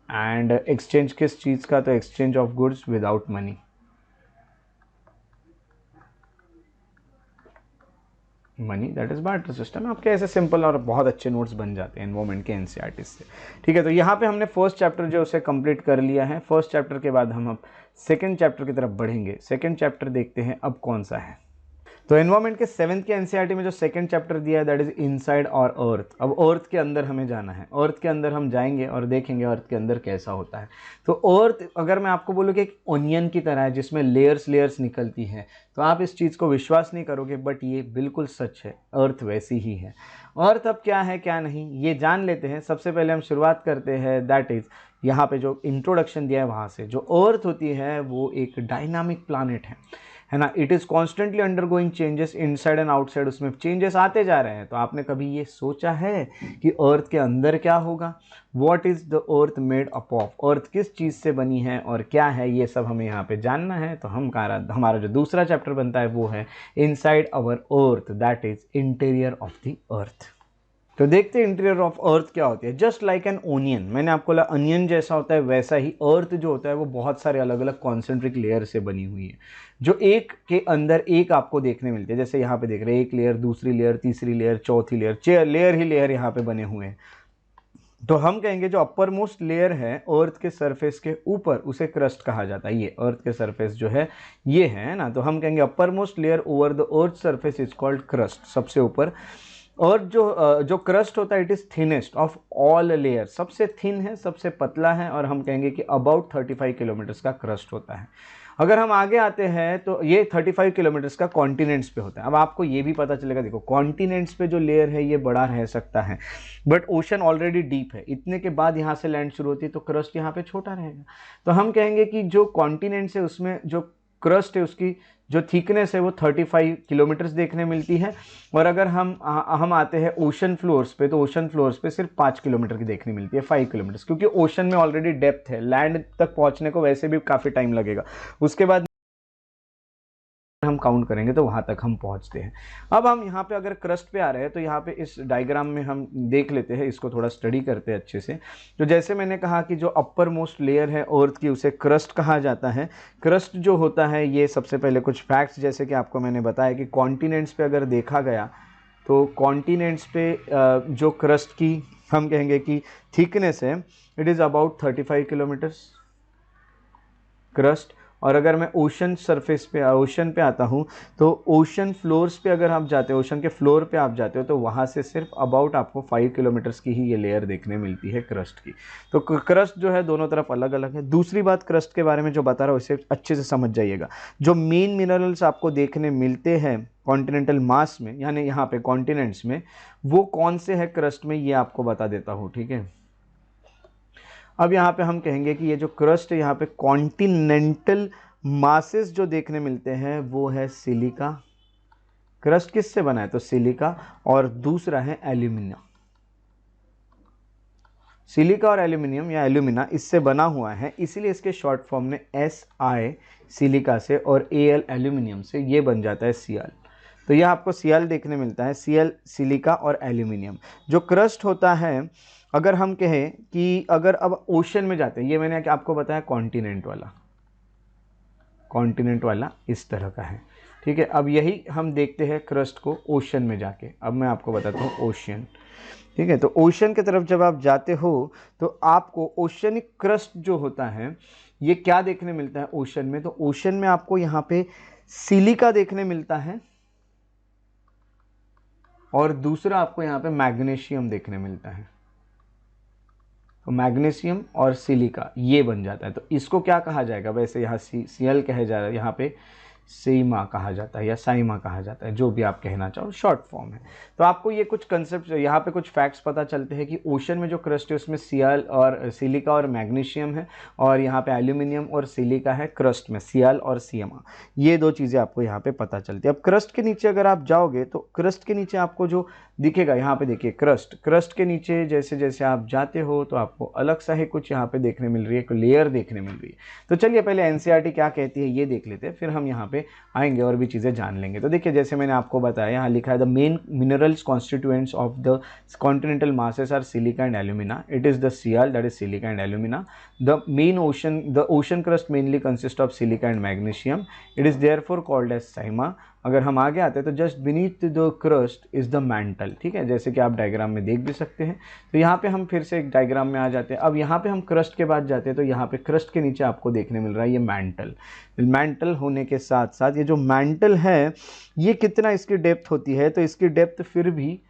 S1: एंड एक्सचेंज किस चीज़ का, तो exchange of goods without money. Money, that is barter system. आपके ऐसे सिंपल और बहुत अच्छे नोट्स बन जाते हैं एनवायरनमेंट के एनसीईआरटी से। ठीक है, तो यहाँ पे हमने फर्स्ट चैप्टर जो उसे कंप्लीट कर लिया है। फर्स्ट चैप्टर के बाद हम अब सेकंड चैप्टर की तरफ बढ़ेंगे। सेकंड चैप्टर देखते हैं अब कौन सा है। तो एनवायरनमेंट के 7th के एनसीईआरटी में जो सेकंड चैप्टर दिया है दैट इज इनसाइड और अर्थ। अब अर्थ के अंदर हमें जाना है, अर्थ के अंदर हम जाएंगे और देखेंगे अर्थ के अंदर कैसा होता है। तो अर्थ अगर मैं आपको बोलूँ कि एक ओनियन की तरह है जिसमें लेयर्स लेयर्स निकलती हैं, तो आप इस चीज़ को विश्वास नहीं करोगे, बट ये बिल्कुल सच है, अर्थ वैसी ही है। अर्थ अब क्या है क्या नहीं ये जान लेते हैं। सबसे पहले हम शुरुआत करते हैं, दैट इज़ यहाँ पे जो इंट्रोडक्शन दिया है वहाँ से। जो अर्थ होती है वो एक डायनामिक प्लानट है ना। It is constantly undergoing changes inside and outside, उसमें चेंजेस आते जा रहे हैं। तो आपने कभी ये सोचा है कि अर्थ के अंदर क्या होगा? What is the earth made up of, earth किस चीज़ से बनी है और क्या है, ये सब हमें यहाँ पे जानना है। तो हमारा जो दूसरा चैप्टर बनता है वो है inside our earth, that is interior of the earth. तो देखते हैं इंटीरियर ऑफ अर्थ क्या होती है। जस्ट लाइक एन ओनियन, मैंने आपको बोला अनियन जैसा होता है, वैसा ही अर्थ जो होता है वो बहुत सारे अलग अलग कॉन्सेंट्रिक लेयर से बनी हुई है, जो एक के अंदर एक आपको देखने मिलती है। जैसे यहाँ पे देख रहे हैं, एक लेयर, दूसरी लेयर, तीसरी लेयर, चौथी लेयर, लेयर ही लेयर यहाँ पे बने हुए हैं। तो हम कहेंगे जो अपर मोस्ट लेयर है अर्थ के सरफेस के ऊपर, उसे क्रस्ट कहा जाता है। ये अर्थ के सरफेस जो है ये है ना, तो हम कहेंगे upper most layer over the earth surface is called crust, सबसे ऊपर। और जो क्रस्ट होता है it is thinnest of all layer, सबसे थिन है, सबसे पतला है, और हम कहेंगे कि अबाउट 35 किलोमीटर्स का क्रस्ट होता है। अगर हम आगे आते हैं तो ये 35 किलोमीटर्स का कॉन्टिनेंट्स पे होता है। अब आपको ये भी पता चलेगा, देखो कॉन्टिनेंट्स पे जो लेयर है ये बड़ा रह सकता है, बट ओशन ऑलरेडी डीप है, इतने के बाद यहाँ से लैंड शुरू होती है, तो क्रस्ट यहाँ पे छोटा रहेगा। तो हम कहेंगे कि जो कॉन्टिनेंट्स है उसमें जो क्रस्ट है उसकी जो थिकनेस है वो 35 किलोमीटर्स देखने मिलती है। और अगर हम आते हैं ओशन फ्लोर्स पे, तो ओशन फ्लोर्स पे सिर्फ 5 किलोमीटर की देखने मिलती है, 5 किलोमीटर्स, क्योंकि ओशन में ऑलरेडी डेप्थ है, लैंड तक पहुंचने को वैसे भी काफ़ी टाइम लगेगा, उसके बाद हम काउंट करेंगे तो वहां तक हम पहुंचते हैं। अब हम यहाँ पे अगर क्रस्ट पे आ रहे हैं तो यहाँ पे इस डायग्राम में हम देख लेते हैं, इसको थोड़ा स्टडी करते हैं अच्छे से। तो जैसे मैंने कहा कि जो अपर मोस्ट लेयर है अर्थ की उसे क्रस्ट कहा जाता है। क्रस्ट जो होता है ये सबसे पहले कुछ फैक्ट्स, जैसे कि आपको मैंने बताया कि कॉन्टिनेंट्स पे अगर देखा गया तो कॉन्टिनेंट्स पे जो क्रस्ट की हम कहेंगे कि थिकनेस है it is about 35 kilometres crust. और अगर मैं ओशन सरफेस पे, ओशन पे आता हूँ, तो ओशन फ्लोर्स पे अगर आप जाते हो, ओशन के फ्लोर पे आप जाते हो, तो वहाँ से सिर्फ अबाउट आपको 5 किलोमीटर्स की ही ये लेयर देखने मिलती है क्रस्ट की। तो क्रस्ट जो है दोनों तरफ अलग अलग है। दूसरी बात क्रस्ट के बारे में जो बता रहा हूँ इसे अच्छे से समझ जाइएगा। जो मेन मिनरल्स आपको देखने मिलते हैं कॉन्टिनेंटल मास में, यानी यहाँ पे कॉन्टिनेंट्स में, वो कौन से है क्रस्ट में, ये आपको बता देता हूँ, ठीक है। अब यहाँ पे हम कहेंगे कि ये जो क्रस्ट है यहाँ पे कॉन्टिनेंटल मासेस जो देखने मिलते हैं वो है सिलिका। क्रस्ट किससे बना है, तो सिलिका, और दूसरा है एल्यूमिनियम। सिलिका और एल्यूमिनियम या एल्यूमिना इससे बना हुआ है, इसीलिए इसके शॉर्ट फॉर्म में SI सिलिका से और AL एल्यूमिनियम से ये बन जाता है Cl। तो यह आपको Cl देखने मिलता है, Cl सिलिका और एल्यूमिनियम। जो क्रस्ट होता है, अगर हम कहें कि अगर अब ओशन में जाते हैं, ये मैंने आपको बताया कॉन्टिनेंट वाला इस तरह का है, ठीक है। अब यही हम देखते हैं क्रस्ट को ओशन में जाके। अब मैं आपको बताता हूँ ओशन, ठीक है। तो ओशन की तरफ जब आप जाते हो तो आपको ओशनिक क्रस्ट जो होता है ये क्या देखने मिलता है ओशन में, तो ओशन में आपको यहाँ पे सिलिका देखने मिलता है, और दूसरा आपको यहाँ पे मैग्नीशियम देखने मिलता है। तो मैग्नीशियम और सिलिका ये बन जाता है। तो इसको क्या कहा जाएगा, वैसे यहाँ Cl कहा जा रहा है, यहाँ पे सीमा कहा जाता है या साइमा कहा जाता है, जो भी आप कहना चाहो, शॉर्ट फॉर्म है। तो आपको ये कुछ कंसेप्ट, यहाँ पे कुछ फैक्ट्स पता चलते हैं कि ओशन में जो क्रस्ट है उसमें Cl और सिलिका और मैग्नीशियम है, और यहाँ पे एल्यूमिनियम और सिलिका है क्रस्ट में, Cl और सीमा, ये दो चीज़ें आपको यहाँ पे पता चलती है। अब क्रस्ट के नीचे अगर आप जाओगे तो क्रस्ट के नीचे आपको जो दिखेगा, यहाँ पे देखिए क्रस्ट के नीचे जैसे जैसे आप जाते हो तो आपको अलग सा ही कुछ यहाँ पे देखने मिल रही है, एक लेयर देखने मिल रही है। तो चलिए पहले एनसीईआरटी क्या कहती है ये देख लेते हैं, फिर हम यहाँ पे आएंगे और भी चीज़ें जान लेंगे। तो देखिए जैसे मैंने आपको बताया, यहाँ लिखा है the main minerals constituents of the continental masses are silica and alumina. It is the Cl, that is silica and alumina. The ocean crust mainly consists of silica and magnesium. It is therefore called as sima. अगर हम आगे आते हैं तो just beneath the crust is the mantle, ठीक है, जैसे कि आप डायग्राम में देख भी सकते हैं। तो यहाँ पे हम फिर से एक डायग्राम में आ जाते हैं। अब यहाँ पे हम क्रस्ट के बाद जाते हैं तो यहाँ पे क्रस्ट के नीचे आपको देखने मिल रहा है ये मैंटल। मैंटल होने के साथ साथ ये जो मैंटल है ये कितना इसकी डेप्थ होती है, तो इसकी डेप्थ फिर भी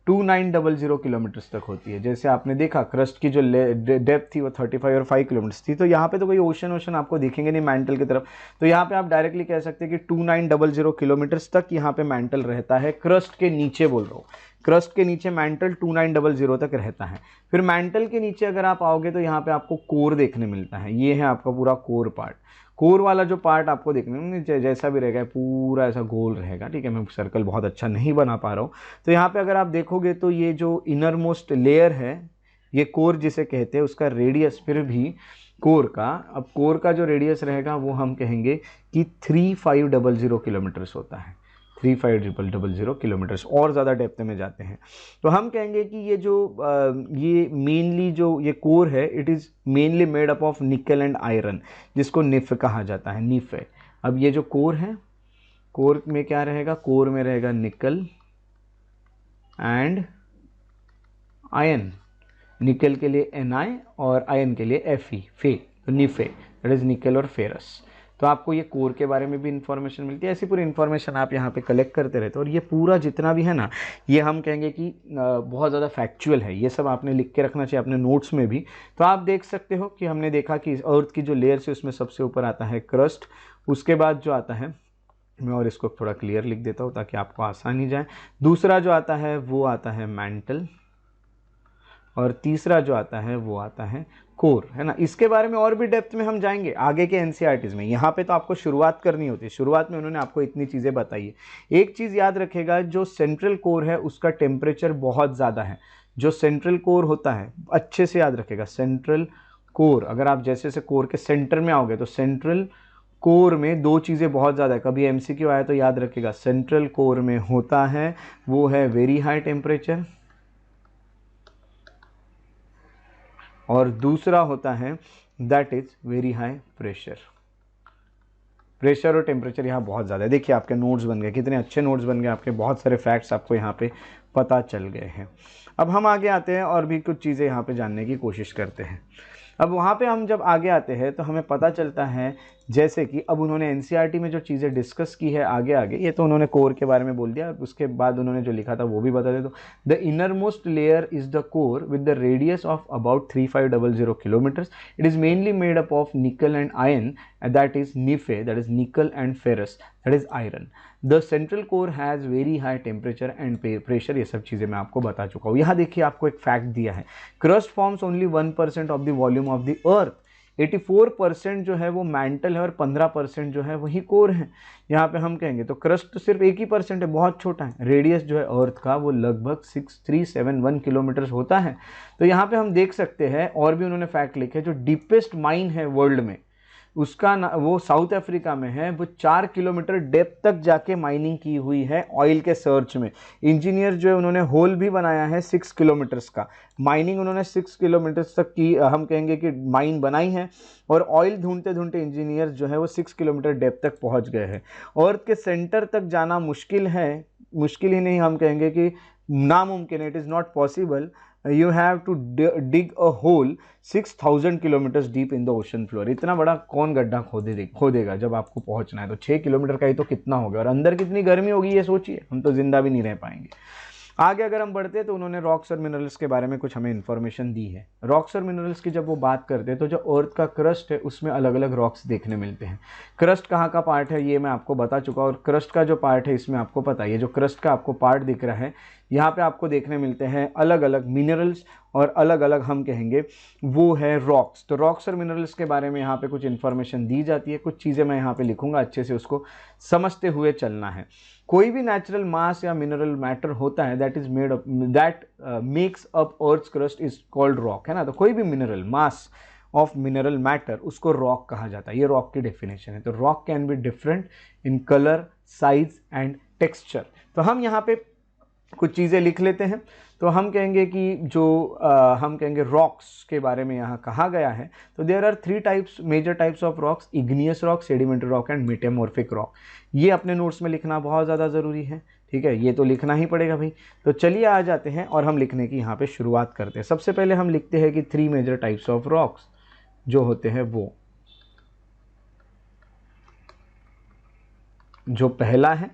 S1: 2900 किलोमीटर्स तक होती है। जैसे आपने देखा क्रस्ट की जो डेप्थ थी वो 35 और 5 किलोमीटर्स थी, तो यहाँ पे तो कोई ओशन आपको दिखेंगे नहीं मैंटल की तरफ। तो यहाँ पे आप डायरेक्टली कह सकते हैं कि 2900 किलोमीटर्स तक यहाँ पे मैंटल रहता है, क्रस्ट के नीचे बोल रहा हूँ, क्रस्ट के नीचे मैंटल 2900 तक रहता है। फिर मैंटल के नीचे अगर आप आओगे तो यहाँ पे आपको कोर देखने मिलता है, ये है आपका पूरा कोर पार्ट। कोर वाला जो पार्ट आपको देखने में जैसा भी रहेगा पूरा ऐसा गोल रहेगा, ठीक है, मैं सर्कल बहुत अच्छा नहीं बना पा रहा हूँ। तो यहाँ पे अगर आप देखोगे तो ये जो इनर मोस्ट लेयर है ये कोर जिसे कहते हैं, उसका रेडियस फिर भी कोर का, अब कोर का जो रेडियस रहेगा वो हम कहेंगे कि 3500 किलोमीटर्स होता है, 3500 किलोमीटर्स, और ज़्यादा डेप्थ में जाते हैं तो हम कहेंगे कि ये जो ये मेनली जो ये कोर है it is mainly made up of निकल एंड आयरन, जिसको निफ कहा जाता है, निफ है। अब ये जो कोर है, कोर में क्या रहेगा, कोर में रहेगा निकल एंड आयरन, निकल के लिए Na और आयन के लिए Fe, फे, तो निफे, दैट इज निकल और फेरस। तो आपको ये कोर के बारे में भी इंफॉर्मेशन मिलती है। ऐसी पूरी इंफॉर्मेशन आप यहाँ पे कलेक्ट करते रहते हो और ये पूरा जितना भी है ना, ये हम कहेंगे कि बहुत ज़्यादा फैक्चुअल है। ये सब आपने लिख के रखना चाहिए अपने नोट्स में भी। तो आप देख सकते हो कि हमने देखा कि अर्थ की जो लेयर्स है उसमें सबसे ऊपर आता है क्रस्ट, उसके बाद जो आता है, मैं और इसको थोड़ा क्लियर लिख देता हूँ ताकि आपको आसानी जाए। दूसरा जो आता है वो आता है मैंटल, और तीसरा जो आता है वो आता है कोर, है ना। इसके बारे में और भी डेप्थ में हम जाएंगे आगे के एनसीईआरटीज़ में। यहाँ पे तो आपको शुरुआत करनी होती है, शुरुआत में उन्होंने आपको इतनी चीज़ें बताई है। एक चीज़ याद रखेगा, जो सेंट्रल कोर है उसका टेम्परेचर बहुत ज़्यादा है। जो सेंट्रल कोर होता है, अच्छे से याद रखेगा, सेंट्रल कोर, अगर आप जैसे से कोर के सेंटर में आओगे तो सेंट्रल कोर में दो चीज़ें बहुत ज़्यादा है। कभी एमसीक्यू आया तो याद रखेगा, सेंट्रल कोर में होता है वो है वेरी हाई टेम्परेचर, और दूसरा होता है that is very high pressure. Pressure और टेम्परेचर यहाँ बहुत ज़्यादा है। देखिए आपके नोट्स बन गए, कितने अच्छे नोट्स बन गए आपके, बहुत सारे फैक्ट्स आपको यहाँ पे पता चल गए हैं। अब हम आगे आते हैं और भी कुछ चीज़ें यहाँ पे जानने की कोशिश करते हैं। अब वहाँ पे हम जब आगे आते हैं तो हमें पता चलता है, जैसे कि अब उन्होंने एनसीईआरटी में जो चीज़ें डिस्कस की है आगे आगे, ये तो उन्होंने कोर के बारे में बोल दिया, उसके बाद उन्होंने जो लिखा था वो भी बता दे। तो the inner most layer is the core with the radius of about 3500 kilometres. It is mainly made up of निकल and ion, that is निफे, that is निकल and ferrous, that is iron. The central core has very high temperature and pressure. ये सब चीज़ें मैं आपको बता चुका हूँ। यहाँ देखिए आपको एक फैक्ट दिया है, crust forms only 1% of the volume of the earth. 84% जो है वो मैंटल है और 15% जो है वही कोर है। यहाँ पे हम कहेंगे तो क्रस्ट तो सिर्फ 1% है, बहुत छोटा है। रेडियस जो है अर्थ का वो लगभग 6371 किलोमीटर होता है। तो यहाँ पे हम देख सकते हैं, और भी उन्होंने फैक्ट लिखे, जो डीपेस्ट माइन है वर्ल्ड में उसका वो साउथ अफ्रीका में है। वो 4 किलोमीटर डेप्थ तक जाके माइनिंग की हुई है ऑयल के सर्च में। इंजीनियर जो है उन्होंने होल भी बनाया है 6 किलोमीटर्स का। माइनिंग उन्होंने 6 किलोमीटर्स तक की, हम कहेंगे कि माइन बनाई है। और ऑयल ढूंढते ढूंढते इंजीनियर जो है वो 6 किलोमीटर डेप्थ तक पहुंच गए हैं। अर्थ के सेंटर तक जाना मुश्किल है, मुश्किल ही नहीं, हम कहेंगे कि नामुमकिन है, it is not possible. You have to dig a hole 6000 kilometre deep in the ocean floor. इतना बड़ा कौन गड्ढा खोदेगा जब आपको पहुंचना है। तो 6 किलोमीटर का ही तो कितना हो गया, और अंदर कितनी गर्मी होगी ये सोचिए, हम तो जिंदा भी नहीं रह पाएंगे। आगे अगर हम बढ़ते हैं तो उन्होंने रॉक्स और मिनरल्स के बारे में कुछ हमें इन्फॉर्मेशन दी है। रॉक्स और मिनरल्स की जब वो बात करते हैं तो जो अर्थ का क्रस्ट है उसमें अलग अलग रॉक्स देखने मिलते हैं। क्रस्ट कहाँ का पार्ट है ये मैं आपको बता चुका हूँ, और क्रस्ट का जो पार्ट है इसमें आपको पता है, ये जो क्रस्ट का आपको पार्ट दिख रहा है यहाँ पे आपको देखने मिलते हैं अलग अलग मिनरल्स, और अलग अलग हम कहेंगे वो है रॉक्स। तो रॉक्स और मिनरल्स के बारे में यहाँ पे कुछ इन्फॉर्मेशन दी जाती है, कुछ चीज़ें मैं यहाँ पे लिखूंगा, अच्छे से उसको समझते हुए चलना है। कोई भी नेचुरल मास या मिनरल मैटर होता है that is made up, that makes up earth crust is called rock, है ना। तो कोई भी mineral mass of mineral matter उसको रॉक कहा जाता है। ये रॉक की डेफिनेशन है। तो rock can be different in colour, size and texture. तो हम यहाँ पे कुछ चीज़ें लिख लेते हैं। तो हम कहेंगे कि जो हम कहेंगे रॉक्स के बारे में यहाँ कहा गया है, तो there are 3 types, major types of rocks, igneous rock, sedimentary rock and metamorphic rock. ये अपने नोट्स में लिखना बहुत ज़्यादा ज़रूरी है, ठीक है, ये तो लिखना ही पड़ेगा भाई। तो चलिए आ जाते हैं और हम लिखने की यहाँ पे शुरुआत करते हैं। सबसे पहले हम लिखते हैं कि 3 मेजर टाइप्स ऑफ रॉक्स जो होते हैं वो, जो पहला है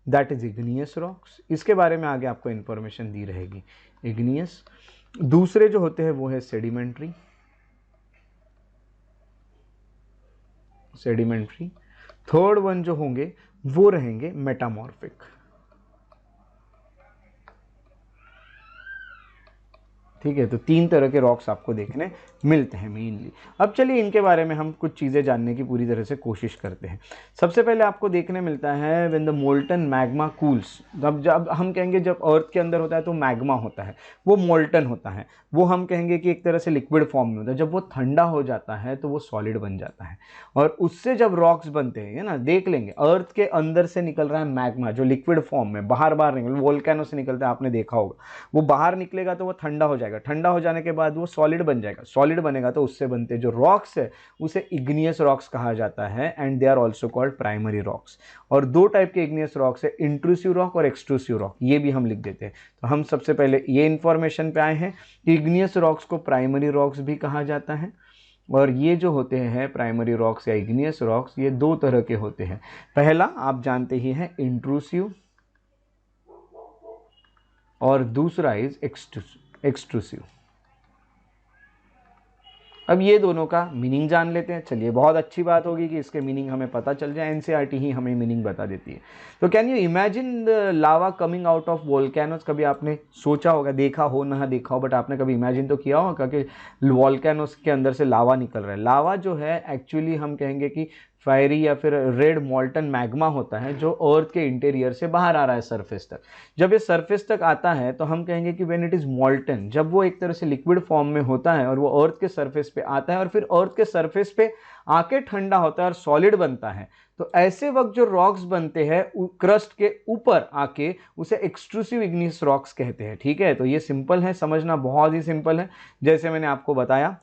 S1: दैट इज इग्नियस रॉक्स। इसके बारे में आगे आपको इंफॉर्मेशन दी रहेगी, इग्नियस। दूसरे जो होते हैं वो है सेडिमेंट्री, सेडिमेंट्री। थर्ड वन जो होंगे वो रहेंगे मेटामॉर्फिक, ठीक है। तो 3 तरह के रॉक्स आपको देखने मिलते हैं मेनली। अब चलिए इनके बारे में हम कुछ चीज़ें जानने की पूरी तरह से कोशिश करते हैं। सबसे पहले आपको देखने मिलता है when the molten magma cools. जब हम कहेंगे जब अर्थ के अंदर होता है तो मैग्मा होता है, वो मोल्टन होता है, वो हम कहेंगे कि एक तरह से लिक्विड फॉर्म में होता है। जब वो ठंडा हो जाता है तो वो सॉलिड बन जाता है, और उससे जब रॉक्स बनते हैं, है ना, देख लेंगे अर्थ के अंदर से निकल रहा है मैग्मा जो लिक्विड फॉर्म में बाहर निकल, वोल्केनो से निकलता है, आपने देखा होगा, वो बाहर निकलेगा तो वो ठंडा हो जाएगा। जाएगा, ठंडा हो जाने के बाद वो सॉलिड बन जाएगा, सॉलिड बनेगा तो उससे बनते जो रॉक्स है उसे इग्नियस रॉक्स कहा जाता है and they are also called primary rocks. और दो टाइप के इग्नियस रॉक्स है, इंट्रूसिव रॉक और एक्सट्रूसिव रॉक, ये भी हम लिख देते हैं। तो हम सबसे पहले ये इंफॉर्मेशन पे आए हैं कि इग्नियस रॉक्स को प्राइमरी रॉक्स भी कहा जाता है, और ये जो होते हैं प्राइमरी रॉक्स या इग्नियस रॉक्स ये दो तरह के होते हैं। पहला आप जानते ही हैं इंट्रूसिव और दूसरा इज एक्सट्रूसिव। अब ये दोनों का मीनिंग जान लेते हैं। चलिए, बहुत अच्छी बात होगी कि इसके मीनिंग हमें पता चल जाए, एनसीईआरटी ही हमें मीनिंग बता देती है। तो can you imagine the lava coming out of volcanoes? कभी आपने सोचा होगा, देखा हो ना देखा हो, बट आपने कभी इमेजिन तो किया होगा कि वोल्केनोस के अंदर से लावा निकल रहा है। लावा जो है एक्चुअली हम कहेंगे कि फायरी या फिर रेड मॉल्टन मैग्मा होता है जो अर्थ के इंटीरियर से बाहर आ रहा है सरफेस तक। जब ये सरफेस तक आता है तो हम कहेंगे कि व्हेन इट इज मॉल्टन, जब वो एक तरह से लिक्विड फॉर्म में होता है और वो अर्थ के सरफेस पे आता है और फिर अर्थ के सरफेस पे आके ठंडा होता है और सॉलिड बनता है, तो ऐसे वक्त जो रॉक्स बनते हैं क्रस्ट के ऊपर आके उसे एक्सट्रूसिव इग्नियस रॉक्स कहते हैं। ठीक है, तो ये सिंपल है, समझना बहुत ही सिंपल है। जैसे मैंने आपको बताया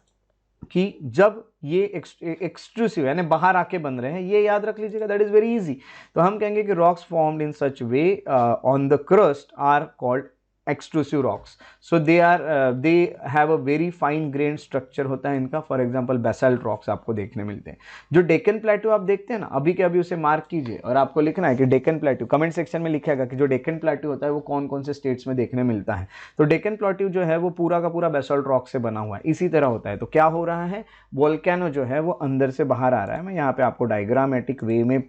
S1: कि जब ये एक्सट्रूसिव यानी बाहर आके बन रहे हैं, ये याद रख लीजिएगा, दैट इज वेरी इजी। तो हम कहेंगे कि rocks formed in such way on the crust are called extrusive rocks. So they have a very fine grain structure होता है इनका। फॉर एग्जांपल बेसाल्ट रॉक्स आपको देखने मिलते हैं। जो डेक्कन प्लेटू आप देखते हैं ना, अभी के अभी उसे मार्क कीजिए और आपको लिखना है कि डेक्कन प्लेटू, कमेंट सेक्शन में लिखिएगा कि जो डेक्कन प्लेटू होता है वो कौन कौन से स्टेट्स में देखने मिलता है। तो डेक्कन प्लेटू जो है वो पूरा का पूरा बेसाल्ट रॉक से बना हुआ है, इसी तरह होता है। तो क्या हो रहा है, वोल्केनो जो है वो अंदर से बाहर आ रहा है। मैं यहाँ पे आपको डायग्रामेटिक वे में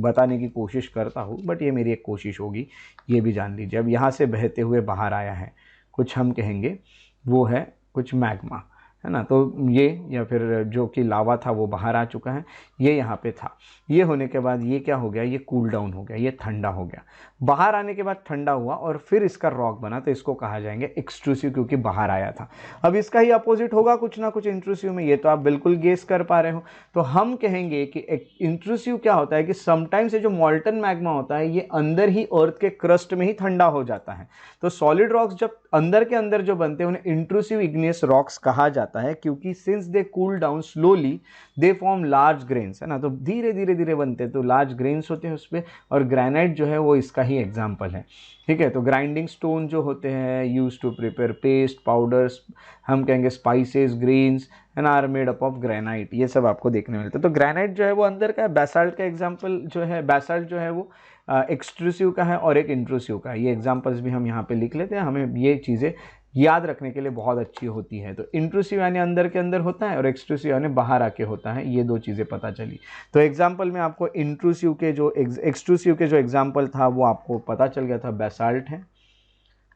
S1: बताने की कोशिश करता हूँ, बट ये मेरी एक कोशिश होगी, ये भी जान लीजिए। अब यहाँ से बहते हुए बाहर आया है कुछ, हम कहेंगे वो है कुछ मैग्मा, है ना। तो ये या फिर जो कि लावा था वो बाहर आ चुका है, ये यहाँ पे था। ये होने के बाद ये क्या हो गया, ये कूल डाउन हो गया, ये ठंडा हो गया। बाहर आने के बाद ठंडा हुआ और फिर इसका रॉक बना, तो इसको कहा जाएंगे एक्सट्रूसिव, क्योंकि बाहर आया था। अब इसका ही अपोजिट होगा कुछ ना कुछ इंट्रूसिव में, ये तो आप बिल्कुल गेस कर पा रहे हो। तो हम कहेंगे कि इंट्रूसिव क्या होता है कि समटाइम्स ये जो मॉल्टन मैग्मा होता है ये अंदर ही अर्थ के क्रस्ट में ही ठंडा हो जाता है। तो सॉलिड रॉक्स जब अंदर के अंदर जो बनते हैं उन्हें इंट्रूसिव इग्नियस रॉक्स कहा जाता है, क्योंकि since they cool down slowly they form large grains, है ना। तो धीरे धीरे धीरे बनते हैं, तो लार्ज ग्रेन्स होते हैं उसपे, और ग्रेनाइट जो है वो इसका ही एग्जाम्पल है। ठीक है, तो ग्राइंडिंग स्टोन जो होते हैं use to prepare paste powders, हम कहेंगे spices grains and are made up of granite, ये सब आपको देखने मिलता है। तो ग्रेनाइट जो है वो अंदर का है, बेसाल्ट का एग्जाम्पल जो है, बेसाल्ट जो है वो एक्सट्रूसिव का है और एक इंट्रूसिव का है। ये एग्जाम्पल्स भी हम यहाँ पे लिख लेते हैं, हमें ये चीज़ें याद रखने के लिए बहुत अच्छी होती है। तो इंट्रूसिव यानी अंदर के अंदर होता है और एक्सट्रूसिव यानी बाहर आके होता है, ये दो चीज़ें पता चली। तो एग्जाम्पल में आपको इंट्रूसिव के जो एक्सट्रूसिव के जो एग्जाम्पल था वो आपको पता चल गया था, बेसाल्ट है,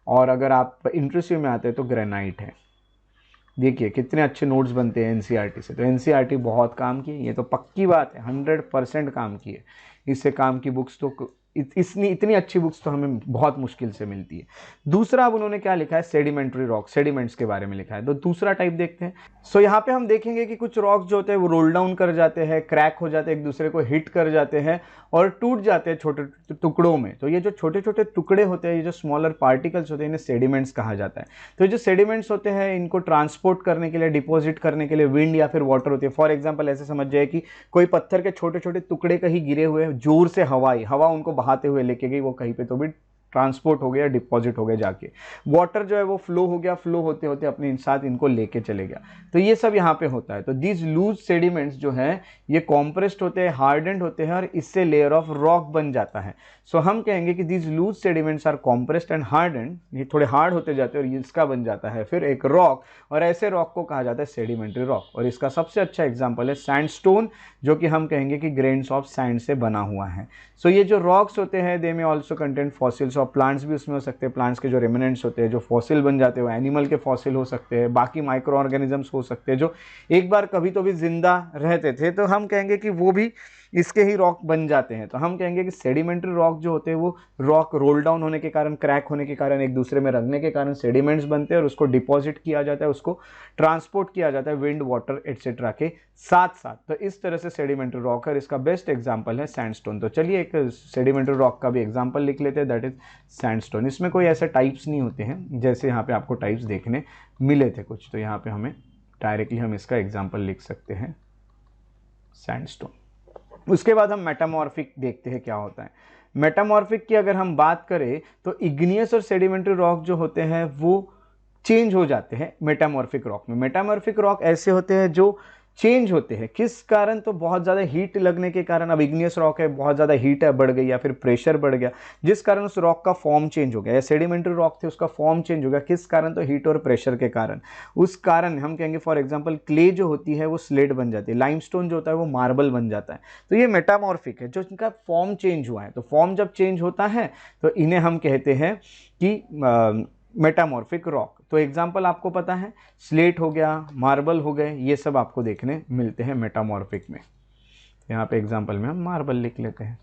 S1: और अगर आप इंट्रूसिव में आते हैं तो ग्रेनाइट है। देखिए कितने अच्छे नोट्स बनते हैं एनसीईआरटी से। तो एनसीईआरटी बहुत काम की है, ये तो पक्की बात है, 100% काम की है। इससे काम की बुक्स तो इतनी अच्छी बुक्स तो हमें बहुत मुश्किल से मिलती है। दूसरा अब उन्होंने क्या लिखा है, सेडिमेंट्री रॉक, सेडिमेंट्स के बारे में लिखा है। तो दूसरा टाइप देखते हैं। सो यहाँ पे हम देखेंगे कि कुछ रॉक्स जो होते हैं वो रोल डाउन कर जाते हैं, क्रैक हो जाते हैं, एक दूसरे को हिट कर जाते हैं और टूट जाते हैं छोटे टुकड़ों में। तो ये जो छोटे छोटे टुकड़े होते हैं, ये जो स्मॉलर पार्टिकल्स होते हैं, इन्हें सेडिमेंट्स कहा जाता है। तो जो सेडिमेंट्स होते हैं इनको ट्रांसपोर्ट करने के लिए, डिपॉजिट करने के लिए विंड या फिर वाटर होती है। फॉर एग्जाम्पल ऐसे समझ जाए कि कोई पत्थर के छोटे छोटे टुकड़े कहीं गिरे हुए, जोर से हवा उनको बहाते हुए लेके गई, वो कहीं पे तो भी ट्रांसपोर्ट हो गया, डिपॉजिट हो गया जाके। वाटर जो है वो फ्लो हो गया, फ्लो होते होते अपने साथ इनको लेके चले गया। तो ये सब यहाँ पे होता है। तो दीज लूज सेडिमेंट्स जो है ये कॉम्प्रेस्ड होते हैं, हार्डेंड होते हैं और इससे लेयर ऑफ रॉक बन जाता है। सो हम कहेंगे कि these loose sediments are compressed and hardened, ये थोड़े हार्ड होते जाते हैं और इसका बन जाता है फिर एक रॉक, और ऐसे रॉक को कहा जाता है सेडिमेंट्री रॉक। और इसका सबसे अच्छा एग्जाम्पल है सैंडस्टोन, जो कि हम कहेंगे कि ग्रेन्स ऑफ सैंड से बना हुआ है। सो ये जो रॉक्स होते हैं दे में ऑल्सो कंटेंट फॉसिल्स, और प्लांट्स भी उसमें हो सकते हैं। प्लांट्स के जो रेमिनेंट्स होते हैं, जो फॉसिल बन जाते हैं, वो एनिमल के फॉसिल हो सकते हैं, बाकी माइक्रो ऑर्गेनिजम्स हो सकते हैं जो एक बार कभी तो भी जिंदा रहते थे, तो हम कहेंगे कि वो भी इसके ही रॉक बन जाते हैं। तो हम कहेंगे कि सेडिमेंट्री रॉक जो होते हैं वो रॉक रोल डाउन होने के कारण, क्रैक होने के कारण, एक दूसरे में रगने के कारण सेडिमेंट्स बनते हैं और उसको डिपॉजिट किया जाता है, उसको ट्रांसपोर्ट किया जाता है विंड, वाटर एटसेट्रा के साथ साथ। तो इस तरह से सेडिमेंट्री रॉक है, इसका बेस्ट एग्जाम्पल है सैंडस्टोन। तो चलिए एक सेडिमेंट्री रॉक का भी एग्जाम्पल लिख लेते हैं, दैट इज सैंडस्टोन। इसमें कोई ऐसे टाइप्स नहीं होते हैं जैसे यहाँ पे आपको टाइप्स देखने मिले थे कुछ, तो यहाँ पे हमें डायरेक्टली हम इसका एग्जाम्पल लिख सकते हैं सैंडस्टोन। उसके बाद हम मेटामॉर्फिक देखते हैं क्या होता है। मेटामॉर्फिक की अगर हम बात करें तो इग्नियस और सेडिमेंट्री रॉक जो होते हैं वो चेंज हो जाते हैं मेटामॉर्फिक रॉक में। मेटामॉर्फिक रॉक ऐसे होते हैं जो चेंज होते हैं, किस कारण? तो बहुत ज़्यादा हीट लगने के कारण। अब इग्नियस रॉक है, बहुत ज़्यादा हीट है बढ़ गई या फिर प्रेशर बढ़ गया, जिस कारण उस रॉक का फॉर्म चेंज हो गया। या सेडिमेंट्री रॉक थे, उसका फॉर्म चेंज हो गया, किस कारण? तो हीट और प्रेशर के कारण। उस कारण हम कहेंगे फॉर एग्जांपल क्ले जो होती है वो स्लेट बन जाती है, लाइमस्टोन जो होता है वो मार्बल बन जाता है। तो ये मेटामॉर्फिक है, जो इनका फॉर्म चेंज हुआ है। तो फॉर्म जब चेंज होता है तो इन्हें हम कहते हैं कि मेटामॉर्फिक रॉक। तो एग्जाम्पल आपको पता है, स्लेट हो गया, मार्बल हो गए, ये सब आपको देखने मिलते हैं मेटामॉर्फिक में। यहाँ पे एग्जाम्पल में हम मार्बल लिख लेते हैं,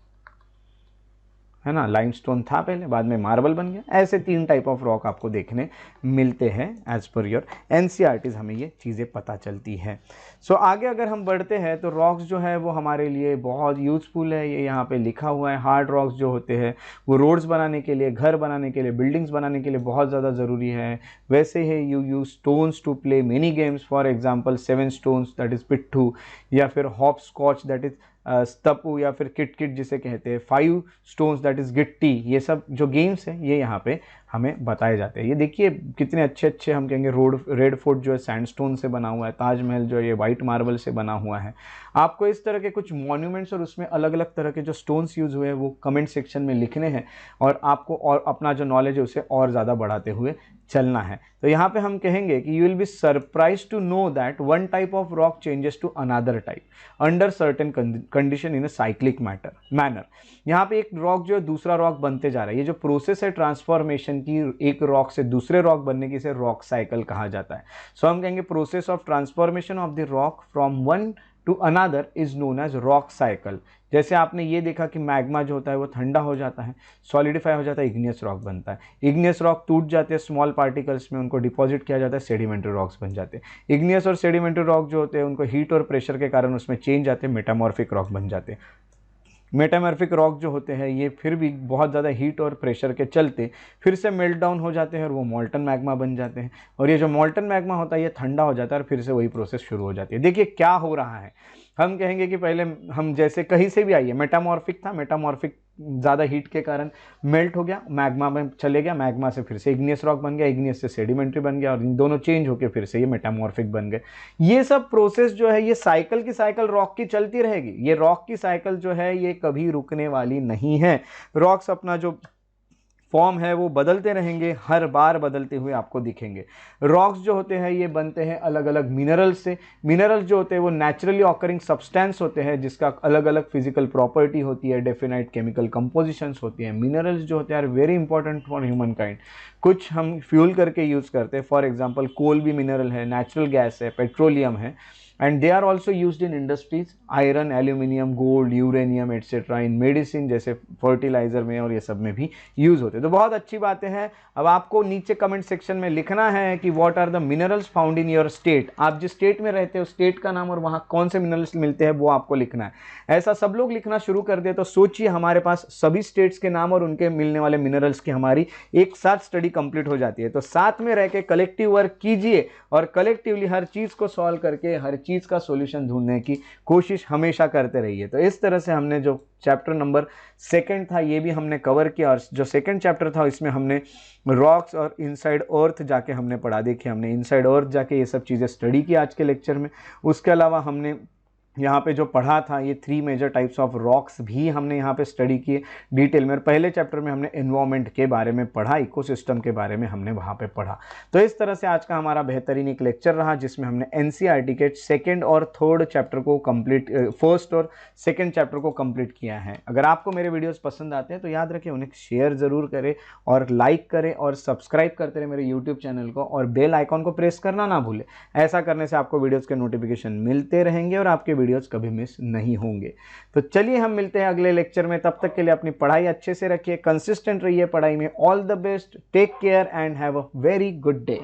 S1: है ना। लाइमस्टोन था पहले, बाद में मार्बल बन गया। ऐसे 3 टाइप ऑफ रॉक आपको देखने मिलते हैं एज पर योर एनसीईआरटीज, हमें ये चीज़ें पता चलती है। सो आगे अगर हम बढ़ते हैं तो रॉक्स जो है वो हमारे लिए बहुत यूजफुल है। ये यहाँ पे लिखा हुआ है, हार्ड रॉक्स जो होते हैं वो रोड्स बनाने के लिए, घर बनाने के लिए, बिल्डिंग्स बनाने के लिए बहुत ज़्यादा ज़रूरी है। वैसे ही you use stones to play many games, for example 7 stones that is pitthu, या फिर hopscotch that is stapu, या फिर किट किट जिसे कहते हैं, 5 स्टोन्स दैट इज गिट्टी। ये सब जो गेम्स हैं ये यहाँ पे हमें बताए जाते हैं। ये देखिए कितने अच्छे अच्छे हम कहेंगे रेड फोर्ट जो है सैंडस्टोन से बना हुआ है, ताजमहल जो है ये वाइट मार्बल से बना हुआ है। आपको इस तरह के कुछ मॉन्यूमेंट्स और उसमें अलग अलग तरह के जो स्टोन्स यूज हुए हैं वो कमेंट सेक्शन में लिखने हैं, और आपको और अपना जो नॉलेज है उसे और ज़्यादा बढ़ाते हुए चलना है। तो यहाँ पे हम कहेंगे कि you will be surprise to know that one type of rock changes to another type under certain condition in a cyclic manner. यहाँ पे एक रॉक जो है दूसरा रॉक बनते जा रहा है। ये जो प्रोसेस है ट्रांसफॉर्मेशन की एक रॉक से दूसरे रॉक बनने की, इसे रॉक साइकिल कहा जाता है। सो हम कहेंगे process of transformation of the rock from one to another is known as rock cycle. जैसे आपने ये देखा कि मैग्मा जो होता है वो ठंडा हो जाता है, सॉलिडिफाई हो जाता है, इग्नियस रॉक बनता है। इग्नियस रॉक टूट जाते हैं स्मॉल पार्टिकल्स में, उनको डिपॉजिट किया जाता है, सेडिमेंट्री रॉक्स बन जाते हैं। इग्नियस और सेडिमेंट्री रॉक जो होते हैं उनको हीट और प्रेशर के कारण उसमें चेंज आते हैं, मेटामॉर्फिक रॉक बन जाते हैं। मेटामॉर्फिक रॉक जो होते हैं ये फिर भी बहुत ज़्यादा हीट और प्रेशर के चलते फिर से मेल्ट डाउन हो जाते हैं और वो मॉल्टन मैग्मा बन जाते हैं। और ये जो मॉल्टन मैग्मा होता है ये ठंडा हो जाता है और फिर से वही प्रोसेस शुरू हो जाती है। देखिए क्या हो रहा है, हम कहेंगे कि पहले हम जैसे कहीं से भी आइए, मेटामॉर्फिक था, मेटामॉर्फिक ज़्यादा हीट के कारण मेल्ट हो गया, मैग्मा में चले गया, मैग्मा से फिर से इग्नियस रॉक बन गया, इग्नियस से सेडिमेंट्री बन गया, और इन दोनों चेंज होकर फिर से ये मेटामॉर्फिक बन गए। ये सब प्रोसेस जो है ये साइकिल की साइकिल रॉक की चलती रहेगी। ये रॉक की साइकिल जो है ये कभी रुकने वाली नहीं है। रॉक्स अपना जो फॉर्म है वो बदलते रहेंगे, हर बार बदलते हुए आपको दिखेंगे। रॉक्स जो होते हैं ये बनते हैं अलग अलग मिनरल्स से। मिनरल्स जो होते हैं वो नेचुरली ऑकरिंग सब्सटेंस होते हैं जिसका अलग अलग फिजिकल प्रॉपर्टी होती है, डेफिनाइट केमिकल कंपोजिशंस होती हैं। मिनरल्स जो होते हैं are very important for human kind. कुछ हम फ्यूल करके यूज़ करते हैं, फॉर एग्जाम्पल कोल भी मिनरल है, नेचुरल गैस है, पेट्रोलियम है, and they are also used in industries, iron, aluminium, gold, uranium etc. in medicine जैसे फर्टिलाइजर में और ये सब में भी यूज होते हैं। तो बहुत अच्छी बातें हैं। अब आपको नीचे कमेंट सेक्शन में लिखना है कि what are the minerals found in your state. आप जिस स्टेट में रहते हो स्टेट का नाम और वहाँ कौन से मिनरल्स मिलते हैं वो आपको लिखना है। ऐसा सब लोग लिखना शुरू कर दे तो सोचिए हमारे पास सभी स्टेट्स के नाम और उनके मिलने वाले मिनरल्स की हमारी एक साथ स्टडी कंप्लीट हो जाती है। तो साथ में रह के कलेक्टिव वर्क कीजिए और कलेक्टिवली हर चीज़ को सॉल्व करके हर चीज़ का सॉल्यूशन ढूंढने की कोशिश हमेशा करते रहिए। तो इस तरह से हमने जो चैप्टर नंबर 2 था ये भी हमने कवर किया, और जो 2nd चैप्टर था इसमें हमने रॉक्स और इनसाइड अर्थ जाके हमने पढ़ा। देखिए हमने इनसाइड अर्थ जाके ये सब चीज़ें स्टडी की आज के लेक्चर में। उसके अलावा हमने यहाँ पे जो पढ़ा था ये 3 मेजर टाइप्स ऑफ रॉक्स भी हमने यहाँ पे स्टडी किए डिटेल में। और पहले चैप्टर में हमने एनवायरनमेंट के बारे में पढ़ा, इकोसिस्टम के बारे में हमने वहाँ पे पढ़ा। तो इस तरह से आज का हमारा बेहतरीन एक लेक्चर रहा जिसमें हमने एनसीईआरटी के 2nd और 3rd चैप्टर को कंप्लीट, 1st और 2nd चैप्टर को कंप्लीट किया है। अगर आपको मेरे वीडियोज़ पसंद आते हैं तो याद रखें उन्हें शेयर ज़रूर करें और लाइक करें और सब्सक्राइब करते रहे मेरे यूट्यूब चैनल को, और बेल आइकॉन को प्रेस करना ना भूलें। ऐसा करने से आपको वीडियोज़ के नोटिफिकेशन मिलते रहेंगे और आपके वीडियोस कभी मिस नहीं होंगे। तो चलिए हम मिलते हैं अगले लेक्चर में। तब तक के लिए अपनी पढ़ाई अच्छे से रखिए, कंसिस्टेंट रहिए पढ़ाई में। All the best, take care and have a very good day.